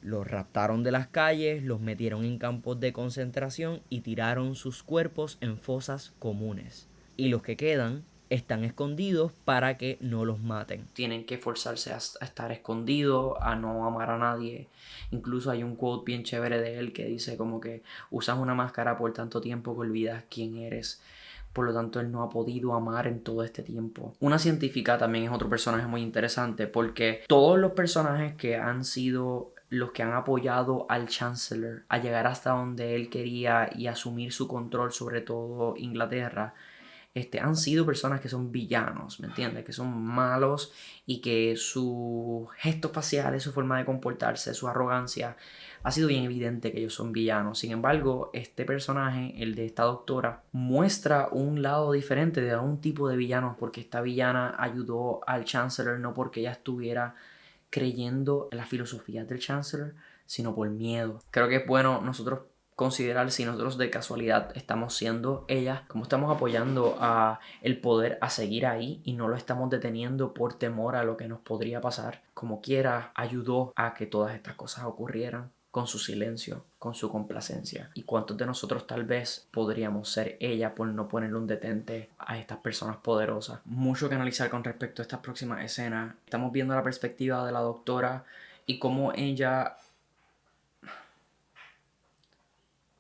los raptaron de las calles, los metieron en campos de concentración y tiraron sus cuerpos en fosas comunes. Y los que quedan están escondidos para que no los maten. Tienen que forzarse a estar escondidos, a no amar a nadie. Incluso hay un quote bien chévere de él que dice como que usas una máscara por tanto tiempo que olvidas quién eres. Por lo tanto, él no ha podido amar en todo este tiempo. Una científica también es otro personaje muy interesante, porque todos los personajes que han sido los que han apoyado al Chancellor a llegar hasta donde él quería y asumir su control sobre todo Inglaterra, han sido personas que son villanos, ¿me entiendes? Que son malos y que sus gestos faciales, su forma de comportarse, su arrogancia, ha sido bien evidente que ellos son villanos. Sin embargo, este personaje, el de esta doctora, muestra un lado diferente de un tipo de villanos, porque esta villana ayudó al Chancellor no porque ella estuviera creyendo en las filosofías del Chancellor, sino por miedo. Creo que es bueno nosotros considerar si nosotros de casualidad estamos siendo ella, como estamos apoyando a el poder a seguir ahí y no lo estamos deteniendo por temor a lo que nos podría pasar. Como quiera, ayudó a que todas estas cosas ocurrieran con su silencio, con su complacencia. ¿Y cuántos de nosotros tal vez podríamos ser ella por no ponerle un detente a estas personas poderosas? Mucho que analizar con respecto a estas próximas escenas. Estamos viendo la perspectiva de la doctora y cómo ella...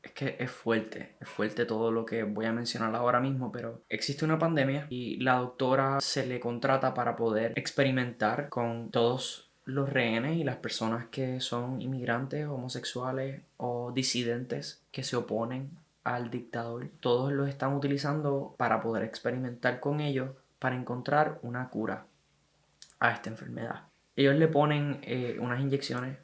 Es que es fuerte todo lo que voy a mencionar ahora mismo, pero existe una pandemia y la doctora se le contrata para poder experimentar con todos los rehenes y las personas que son inmigrantes, homosexuales o disidentes que se oponen al dictador. Todos los están utilizando para poder experimentar con ellos para encontrar una cura a esta enfermedad. Ellos le ponen unas inyecciones.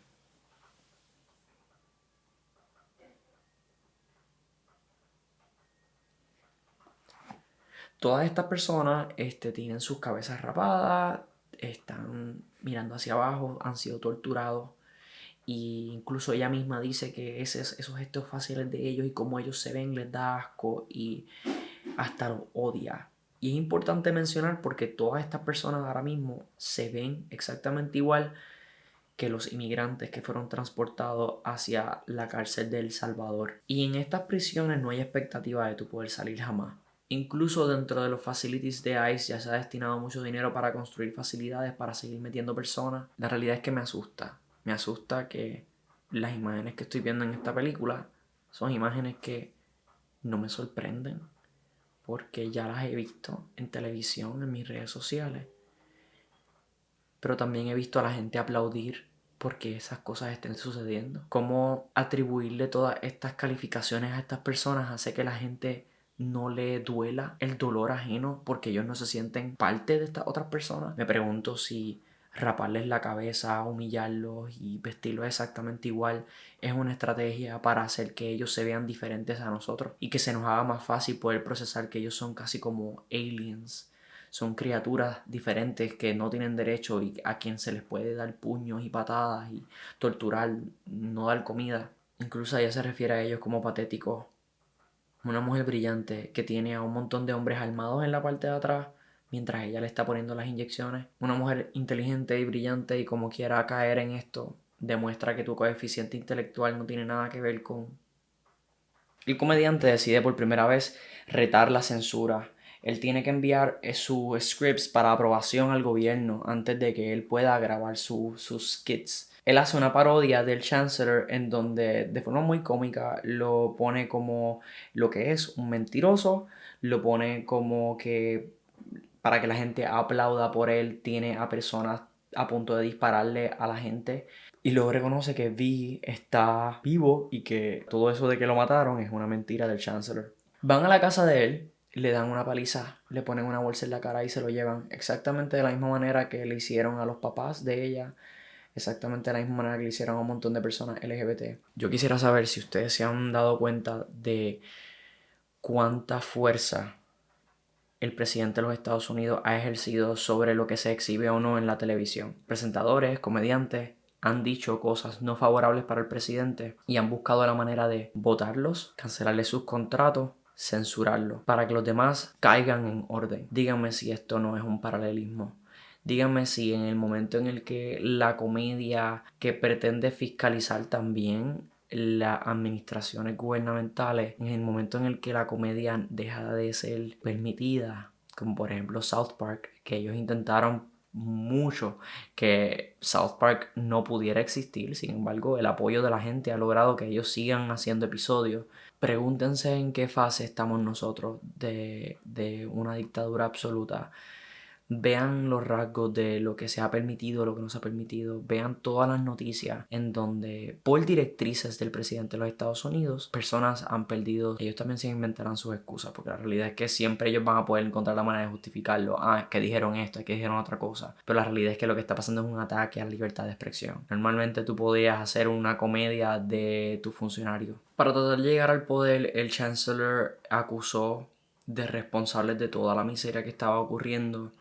Todas estas personas tienen sus cabezas rapadas, están mirando hacia abajo, han sido torturados, e incluso ella misma dice que esos gestos fáciles de ellos y cómo ellos se ven les da asco y hasta los odia. Y es importante mencionar porque todas estas personas ahora mismo se ven exactamente igual que los inmigrantes que fueron transportados hacia la cárcel de El Salvador. Y en estas prisiones no hay expectativa de tu poder salir jamás. Incluso dentro de los facilities de ICE ya se ha destinado mucho dinero para construir facilidades para seguir metiendo personas. La realidad es que me asusta. Me asusta que las imágenes que estoy viendo en esta película son imágenes que no me sorprenden, porque ya las he visto en televisión, en mis redes sociales. Pero también he visto a la gente aplaudir porque esas cosas estén sucediendo. Cómo atribuirle todas estas calificaciones a estas personas hace que la gente no le duela el dolor ajeno porque ellos no se sienten parte de estas otras personas. Me pregunto si raparles la cabeza, humillarlos y vestirlos exactamente igual es una estrategia para hacer que ellos se vean diferentes a nosotros y que se nos haga más fácil poder procesar que ellos son casi como aliens. Son criaturas diferentes que no tienen derecho y a quien se les puede dar puños y patadas y torturar, no dar comida. Incluso ella se refiere a ellos como patéticos. Una mujer brillante que tiene a un montón de hombres armados en la parte de atrás mientras ella le está poniendo las inyecciones. Una mujer inteligente y brillante y como quiera caer en esto demuestra que tu coeficiente intelectual no tiene nada que ver con... El comediante decide por primera vez retar la censura Él tiene que enviar sus scripts para aprobación al gobierno antes de que él pueda grabar sus skits. Él hace una parodia del Chancellor en donde de forma muy cómica lo pone como lo que es un mentiroso, lo pone como que para que la gente aplauda por él, tiene a personas a punto de dispararle a la gente y luego reconoce que Vi está vivo y que todo eso de que lo mataron es una mentira del Chancellor. Van a la casa de él, le dan una paliza, le ponen una bolsa en la cara y se lo llevan exactamente de la misma manera que le hicieron a los papás de ella, exactamente de la misma manera que le hicieron a un montón de personas LGBT. Yo quisiera saber si ustedes se han dado cuenta de cuánta fuerza el presidente de los Estados Unidos ha ejercido sobre lo que se exhibe o no en la televisión. Presentadores, comediantes han dicho cosas no favorables para el presidente y han buscado la manera de votarlos, cancelarle sus contratos, censurarlos, para que los demás caigan en orden. Díganme si esto no es un paralelismo. Díganme si en el momento en el que la comedia que pretende fiscalizar también las administraciones gubernamentales, en el momento en el que la comedia deja de ser permitida, como por ejemplo South Park, que ellos intentaron mucho que South Park no pudiera existir, sin embargo el apoyo de la gente ha logrado que ellos sigan haciendo episodios. Pregúntense en qué fase estamos nosotros de una dictadura absoluta. Vean los rasgos de lo que se ha permitido, lo que no se ha permitido. Vean todas las noticias en donde, por directrices del presidente de los Estados Unidos, personas han perdido. Ellos también se inventarán sus excusas, porque la realidad es que siempre ellos van a poder encontrar la manera de justificarlo. Es que dijeron esto, es que dijeron otra cosa. Pero la realidad es que lo que está pasando es un ataque a la libertad de expresión. Normalmente tú podías hacer una comedia de tu funcionario. Para tratar de llegar al poder, el Chancellor acusó de responsables de toda la miseria que estaba ocurriendo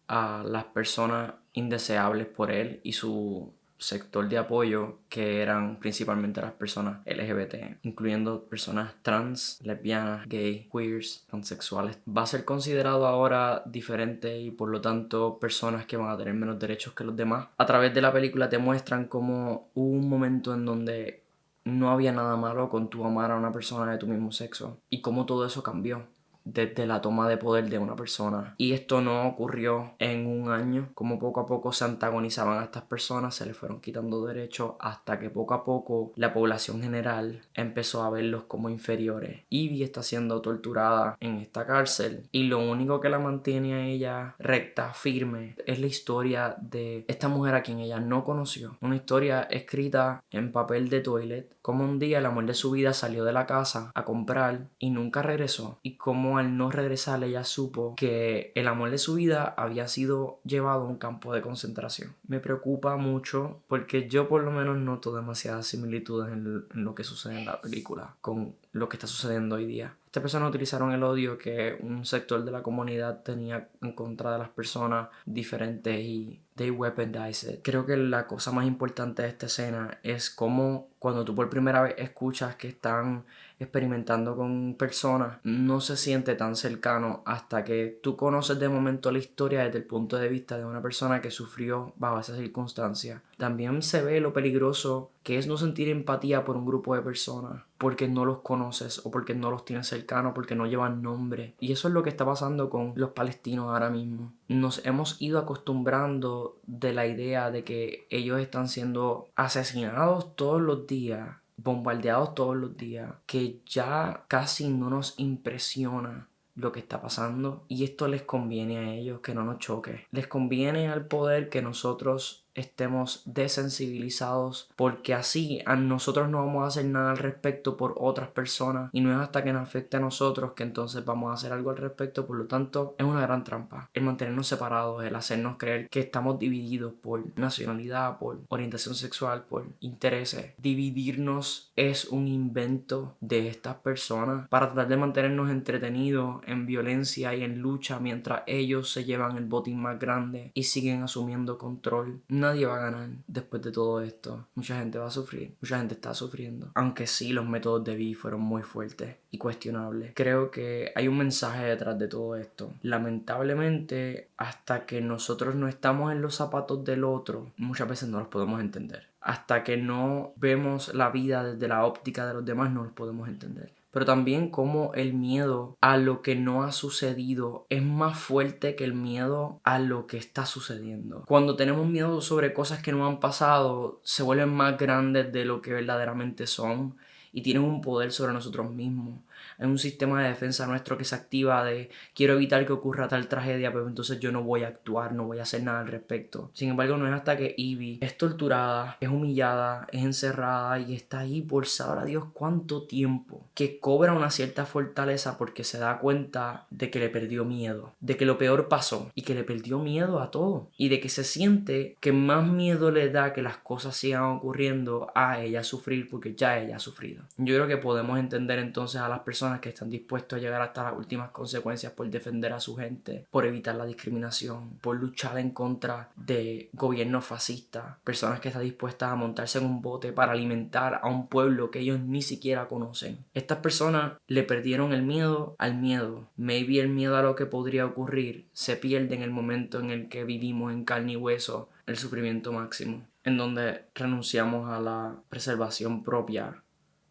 a las personas indeseables por él y su sector de apoyo, que eran principalmente las personas LGBT, incluyendo personas trans, lesbianas, gay, queers, transexuales. Va a ser considerado ahora diferente y por lo tanto personas que van a tener menos derechos que los demás. A través de la película te muestran cómo hubo un momento en donde no había nada malo con tú amar a una persona de tu mismo sexo y cómo todo eso cambió desde la toma de poder de una persona. Y esto no ocurrió en un año. Como poco a poco se antagonizaban a estas personas, se les fueron quitando derechos hasta que poco a poco la población general empezó a verlos como inferiores. Ivy está siendo torturada en esta cárcel y lo único que la mantiene a ella recta, firme, es la historia de esta mujer a quien ella no conoció. Una historia escrita en papel de toilet, como un día el amor de su vida salió de la casa a comprar y nunca regresó, y como al no regresar ella supo que el amor de su vida había sido llevado a un campo de concentración. Me preocupa mucho porque yo por lo menos noto demasiadas similitudes en lo que sucede en la película con lo que está sucediendo hoy día. Estas personas utilizaron el odio que un sector de la comunidad tenía en contra de las personas diferentes y they weaponize it. Creo que la cosa más importante de esta escena es cómo cuando tú por primera vez escuchas que están experimentando con personas, no se siente tan cercano hasta que tú conoces de momento la historia desde el punto de vista de una persona que sufrió bajo esas circunstancias. También se ve lo peligroso que es no sentir empatía por un grupo de personas porque no los conoces o porque no los tienes cercanos, porque no llevan nombre. Y eso es lo que está pasando con los palestinos ahora mismo. Nos hemos ido acostumbrando de la idea de que ellos están siendo asesinados todos los días, bombardeados todos los días, que ya casi no nos impresiona lo que está pasando, y esto les conviene a ellos que no nos choque. Les conviene al poder que nosotros estemos desensibilizados, porque así a nosotros no vamos a hacer nada al respecto por otras personas y no es hasta que nos afecte a nosotros que entonces vamos a hacer algo al respecto. Por lo tanto, es una gran trampa el mantenernos separados, el hacernos creer que estamos divididos por nacionalidad, por orientación sexual, por intereses. Dividirnos es un invento de estas personas para tratar de mantenernos entretenidos en violencia y en lucha mientras ellos se llevan el botín más grande y siguen asumiendo control. Nadie va a ganar después de todo esto. Mucha gente va a sufrir, mucha gente está sufriendo. Aunque sí, los métodos de Vi fueron muy fuertes y cuestionables. Creo que hay un mensaje detrás de todo esto. Lamentablemente, hasta que nosotros no estamos en los zapatos del otro, muchas veces no los podemos entender. Hasta que no vemos la vida desde la óptica de los demás, no los podemos entender. pero también cómo el miedo a lo que no ha sucedido es más fuerte que el miedo a lo que está sucediendo. Cuando tenemos miedo sobre cosas que no han pasado, se vuelven más grandes de lo que verdaderamente son y tienen un poder sobre nosotros mismos. Hay un sistema de defensa nuestro que se activa de quiero evitar que ocurra tal tragedia, pero entonces yo no voy a actuar, no voy a hacer nada al respecto. Sin embargo, no es hasta que Ivy es torturada, es humillada, es encerrada y está ahí por sabrá Dios cuánto tiempo, que cobra una cierta fortaleza porque se da cuenta de que le perdió miedo, de que lo peor pasó y que le perdió miedo a todo y de que se siente que más miedo le da que las cosas sigan ocurriendo a ella sufrir porque ya ella ha sufrido. Yo creo que podemos entender entonces a las personas que están dispuestos a llegar hasta las últimas consecuencias por defender a su gente, por evitar la discriminación, por luchar en contra de gobiernos fascistas, personas que están dispuestas a montarse en un bote para alimentar a un pueblo que ellos ni siquiera conocen. Estas personas le perdieron el miedo al miedo. Maybe el miedo a lo que podría ocurrir se pierde en el momento en el que vivimos en carne y hueso el sufrimiento máximo, en donde renunciamos a la preservación propia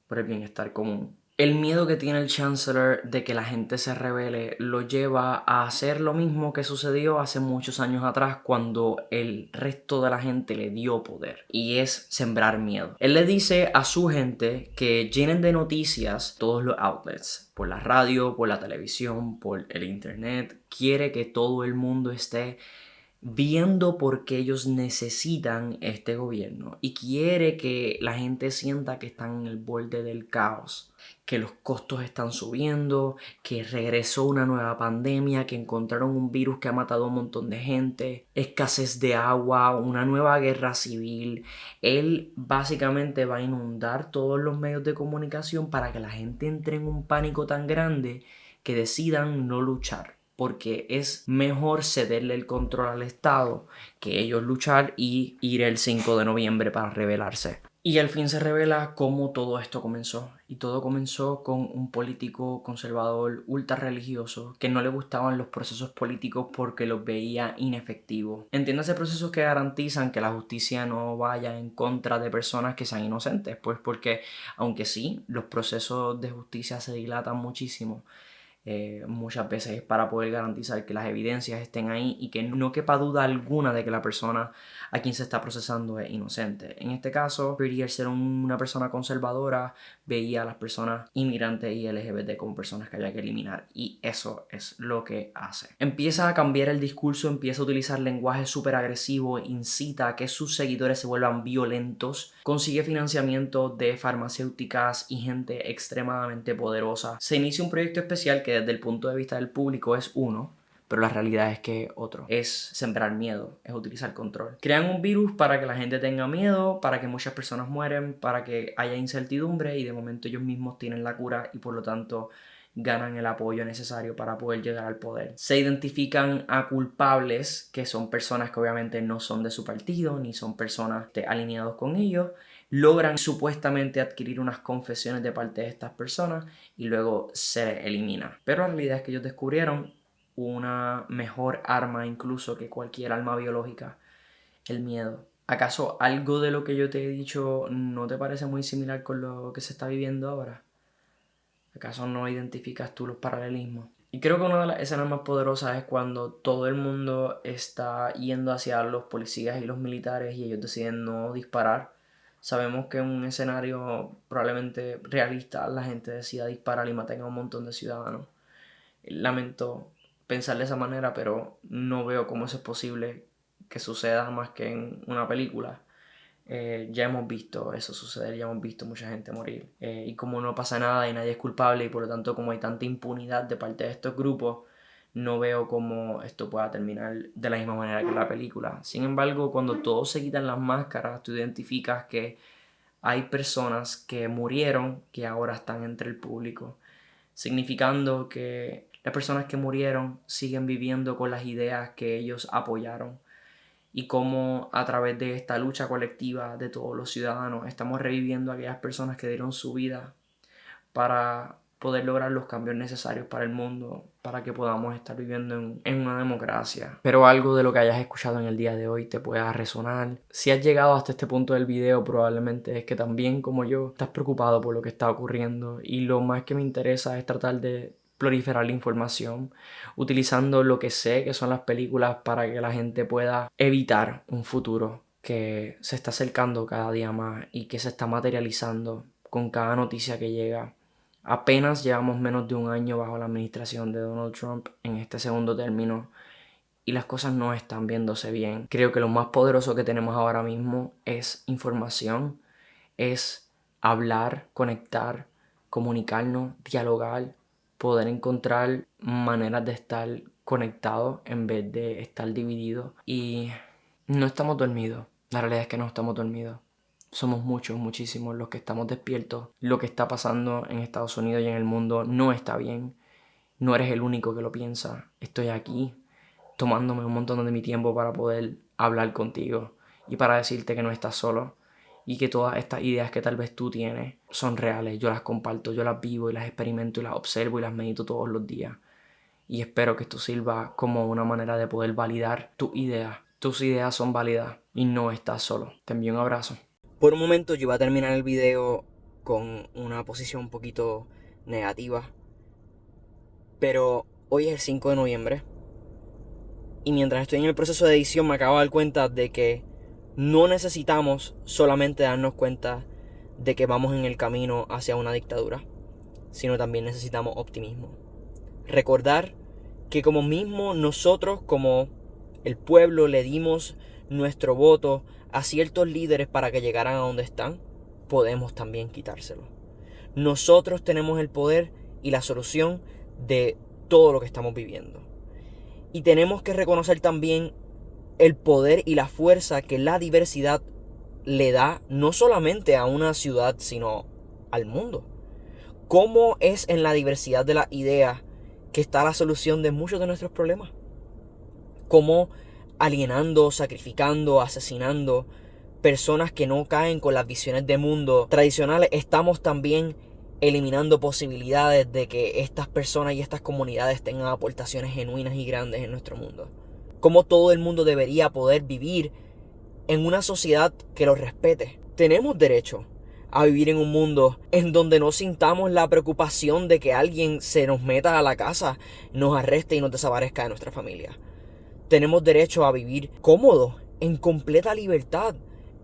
por el bienestar común. El miedo que tiene el Chancellor de que la gente se rebele lo lleva a hacer lo mismo que sucedió hace muchos años atrás cuando el resto de la gente le dio poder, y es sembrar miedo. Él le dice a su gente que llenen de noticias todos los outlets, por la radio, por la televisión, por el internet. Quiere que todo el mundo esté viendo por qué ellos necesitan este gobierno y quiere que la gente sienta que están en el borde del caos, que los costos están subiendo, que regresó una nueva pandemia, que encontraron un virus que ha matado a un montón de gente, escasez de agua, una nueva guerra civil. Él básicamente va a inundar todos los medios de comunicación para que la gente entre en un pánico tan grande que decidan no luchar, porque es mejor cederle el control al Estado que ellos luchar y ir el 5 de noviembre para rebelarse. Y al fin se revela cómo todo esto comenzó. Y todo comenzó con un político conservador ultra religioso que no le gustaban los procesos políticos porque los veía inefectivos. Entiéndase, procesos que garantizan que la justicia no vaya en contra de personas que sean inocentes. Pues porque, aunque sí, los procesos de justicia se dilatan muchísimo, muchas veces es para poder garantizar que las evidencias estén ahí y que no quepa duda alguna de que la persona a quien se está procesando es inocente. En este caso, Pretty, al ser una persona conservadora, veía a las personas inmigrantes y LGBT como personas que había que eliminar, y eso es lo que hace. Empieza a cambiar el discurso, empieza a utilizar lenguaje súper agresivo, incita a que sus seguidores se vuelvan violentos, consigue financiamiento de farmacéuticas y gente extremadamente poderosa. Se inicia un proyecto especial que desde el punto de vista del público es uno, pero la realidad es que otro. Es sembrar miedo, es utilizar control. Crean un virus para que la gente tenga miedo, para que muchas personas mueren, para que haya incertidumbre, y de momento ellos mismos tienen la cura y por lo tanto ganan el apoyo necesario para poder llegar al poder. Se identifican a culpables, que son personas que obviamente no son de su partido, ni son personas alineados con ellos. Logran supuestamente adquirir unas confesiones de parte de estas personas y luego se elimina. Pero la realidad es que ellos descubrieron una mejor arma incluso que cualquier arma biológica: el miedo. ¿Acaso algo de lo que yo te he dicho no te parece muy similar con lo que se está viviendo ahora? ¿Acaso no identificas tú los paralelismos? Y creo que una de las escenas más poderosas es cuando todo el mundo está yendo hacia los policías y los militares y ellos deciden no disparar. Sabemos que en un escenario probablemente realista la gente decida disparar y matar a un montón de ciudadanos. Lamento pensar de esa manera, pero no veo cómo eso es posible que suceda más que en una película. Ya hemos visto eso suceder, ya hemos visto mucha gente morir. Y como no pasa nada y nadie es culpable, y por lo tanto como hay tanta impunidad de parte de estos grupos, no veo cómo esto pueda terminar de la misma manera que en la película. Sin embargo, cuando todos se quitan las máscaras, tú identificas que hay personas que murieron que ahora están entre el público, significando que las personas que murieron siguen viviendo con las ideas que ellos apoyaron, y cómo a través de esta lucha colectiva de todos los ciudadanos estamos reviviendo a aquellas personas que dieron su vida para poder lograr los cambios necesarios para el mundo, para que podamos estar viviendo en una democracia. Pero algo de lo que hayas escuchado en el día de hoy te pueda resonar. Si has llegado hasta este punto del video, probablemente es que también, como yo, estás preocupado por lo que está ocurriendo, y lo más que me interesa es tratar de proliferar la información, utilizando lo que sé que son las películas para que la gente pueda evitar un futuro que se está acercando cada día más y que se está materializando con cada noticia que llega. Apenas llevamos menos de un año bajo la administración de Donald Trump en este segundo término y las cosas no están viéndose bien. Creo que lo más poderoso que tenemos ahora mismo es información, es hablar, conectar, comunicarnos, dialogar, poder encontrar maneras de estar conectados en vez de estar divididos. Y no estamos dormidos, la realidad es que no estamos dormidos. Somos muchos, muchísimos los que estamos despiertos. Lo que está pasando en Estados Unidos y en el mundo no está bien. No eres el único que lo piensa. Estoy aquí tomándome un montón de mi tiempo para poder hablar contigo y para decirte que no estás solo y que todas estas ideas que tal vez tú tienes son reales. Yo las comparto, yo las vivo y las experimento y las observo y las medito todos los días. Y espero que esto sirva como una manera de poder validar tus ideas. Tus ideas son válidas y no estás solo. Te envío un abrazo. Por un momento yo iba a terminar el video con una posición un poquito negativa, pero hoy es el 5 de noviembre y mientras estoy en el proceso de edición me acabo de dar cuenta de que no necesitamos solamente darnos cuenta de que vamos en el camino hacia una dictadura, sino también necesitamos optimismo. Recordar que como mismo nosotros, como el pueblo, le dimos nuestro voto a ciertos líderes para que llegaran a donde están, podemos también quitárselo. Nosotros tenemos el poder y la solución de todo lo que estamos viviendo. Y tenemos que reconocer también el poder y la fuerza que la diversidad le da no solamente a una ciudad, sino al mundo. ¿Cómo es en la diversidad de las ideas que está la solución de muchos de nuestros problemas? ¿Cómo alienando, sacrificando, asesinando personas que no caen con las visiones de mundo tradicionales, estamos también eliminando posibilidades de que estas personas y estas comunidades tengan aportaciones genuinas y grandes en nuestro mundo? Cómo todo el mundo debería poder vivir en una sociedad que los respete. Tenemos derecho a vivir en un mundo en donde no sintamos la preocupación de que alguien se nos meta a la casa, nos arreste y nos desaparezca de nuestra familia. Tenemos derecho a vivir cómodos, en completa libertad,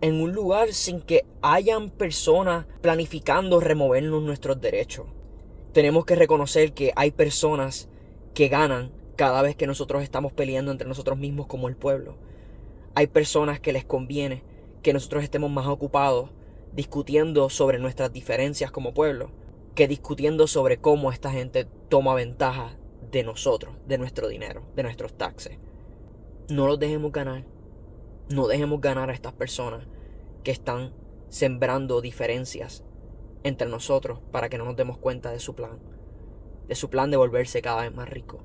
en un lugar sin que hayan personas planificando removernos nuestros derechos. Tenemos que reconocer que hay personas que ganan cada vez que nosotros estamos peleando entre nosotros mismos como el pueblo. Hay personas que les conviene que nosotros estemos más ocupados discutiendo sobre nuestras diferencias como pueblo que discutiendo sobre cómo esta gente toma ventaja de nosotros, de nuestro dinero, de nuestros taxes. No los dejemos ganar. No dejemos ganar a estas personas que están sembrando diferencias entre nosotros para que no nos demos cuenta de su plan. De su plan de volverse cada vez más rico.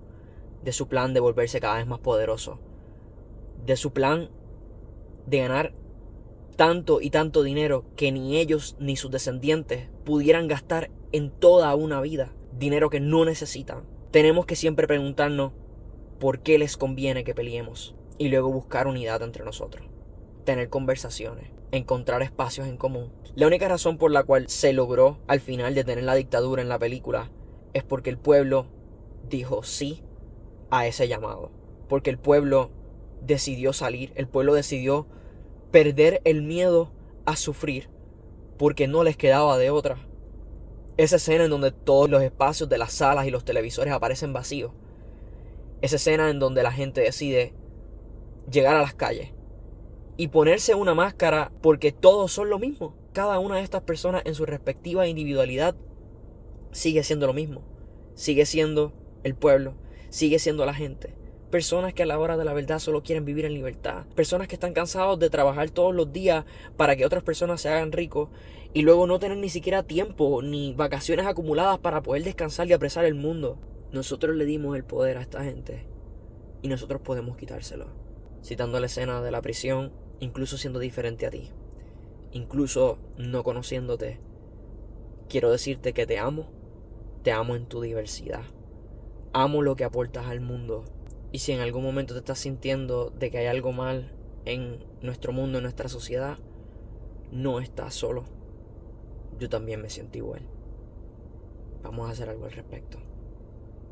De su plan de volverse cada vez más poderoso. De su plan de ganar tanto y tanto dinero que ni ellos ni sus descendientes pudieran gastar en toda una vida. Dinero que no necesitan. Tenemos que siempre preguntarnos por qué les conviene que peleemos y luego buscar unidad entre nosotros. Tener conversaciones, encontrar espacios en común. La única razón por la cual se logró al final detener la dictadura en la película es porque el pueblo dijo sí a ese llamado. Porque el pueblo decidió salir, el pueblo decidió perder el miedo a sufrir porque no les quedaba de otra. Esa escena en donde todos los espacios de las salas y los televisores aparecen vacíos. Esa escena en donde la gente decide llegar a las calles y ponerse una máscara porque todos son lo mismo. Cada una de estas personas en su respectiva individualidad sigue siendo lo mismo. Sigue siendo el pueblo, sigue siendo la gente. Personas que a la hora de la verdad solo quieren vivir en libertad. Personas que están cansados de trabajar todos los días para que otras personas se hagan ricos y luego no tener ni siquiera tiempo ni vacaciones acumuladas para poder descansar y apreciar el mundo. Nosotros le dimos el poder a esta gente y nosotros podemos quitárselo. Citando la escena de la prisión, incluso siendo diferente a ti, incluso no conociéndote, quiero decirte que te amo Te amo en tu diversidad. Amo lo que aportas al mundo. Y si en algún momento te estás sintiendo de que hay algo mal en nuestro mundo, en nuestra sociedad, no estás solo. Yo también me siento igual. Vamos a hacer algo al respecto.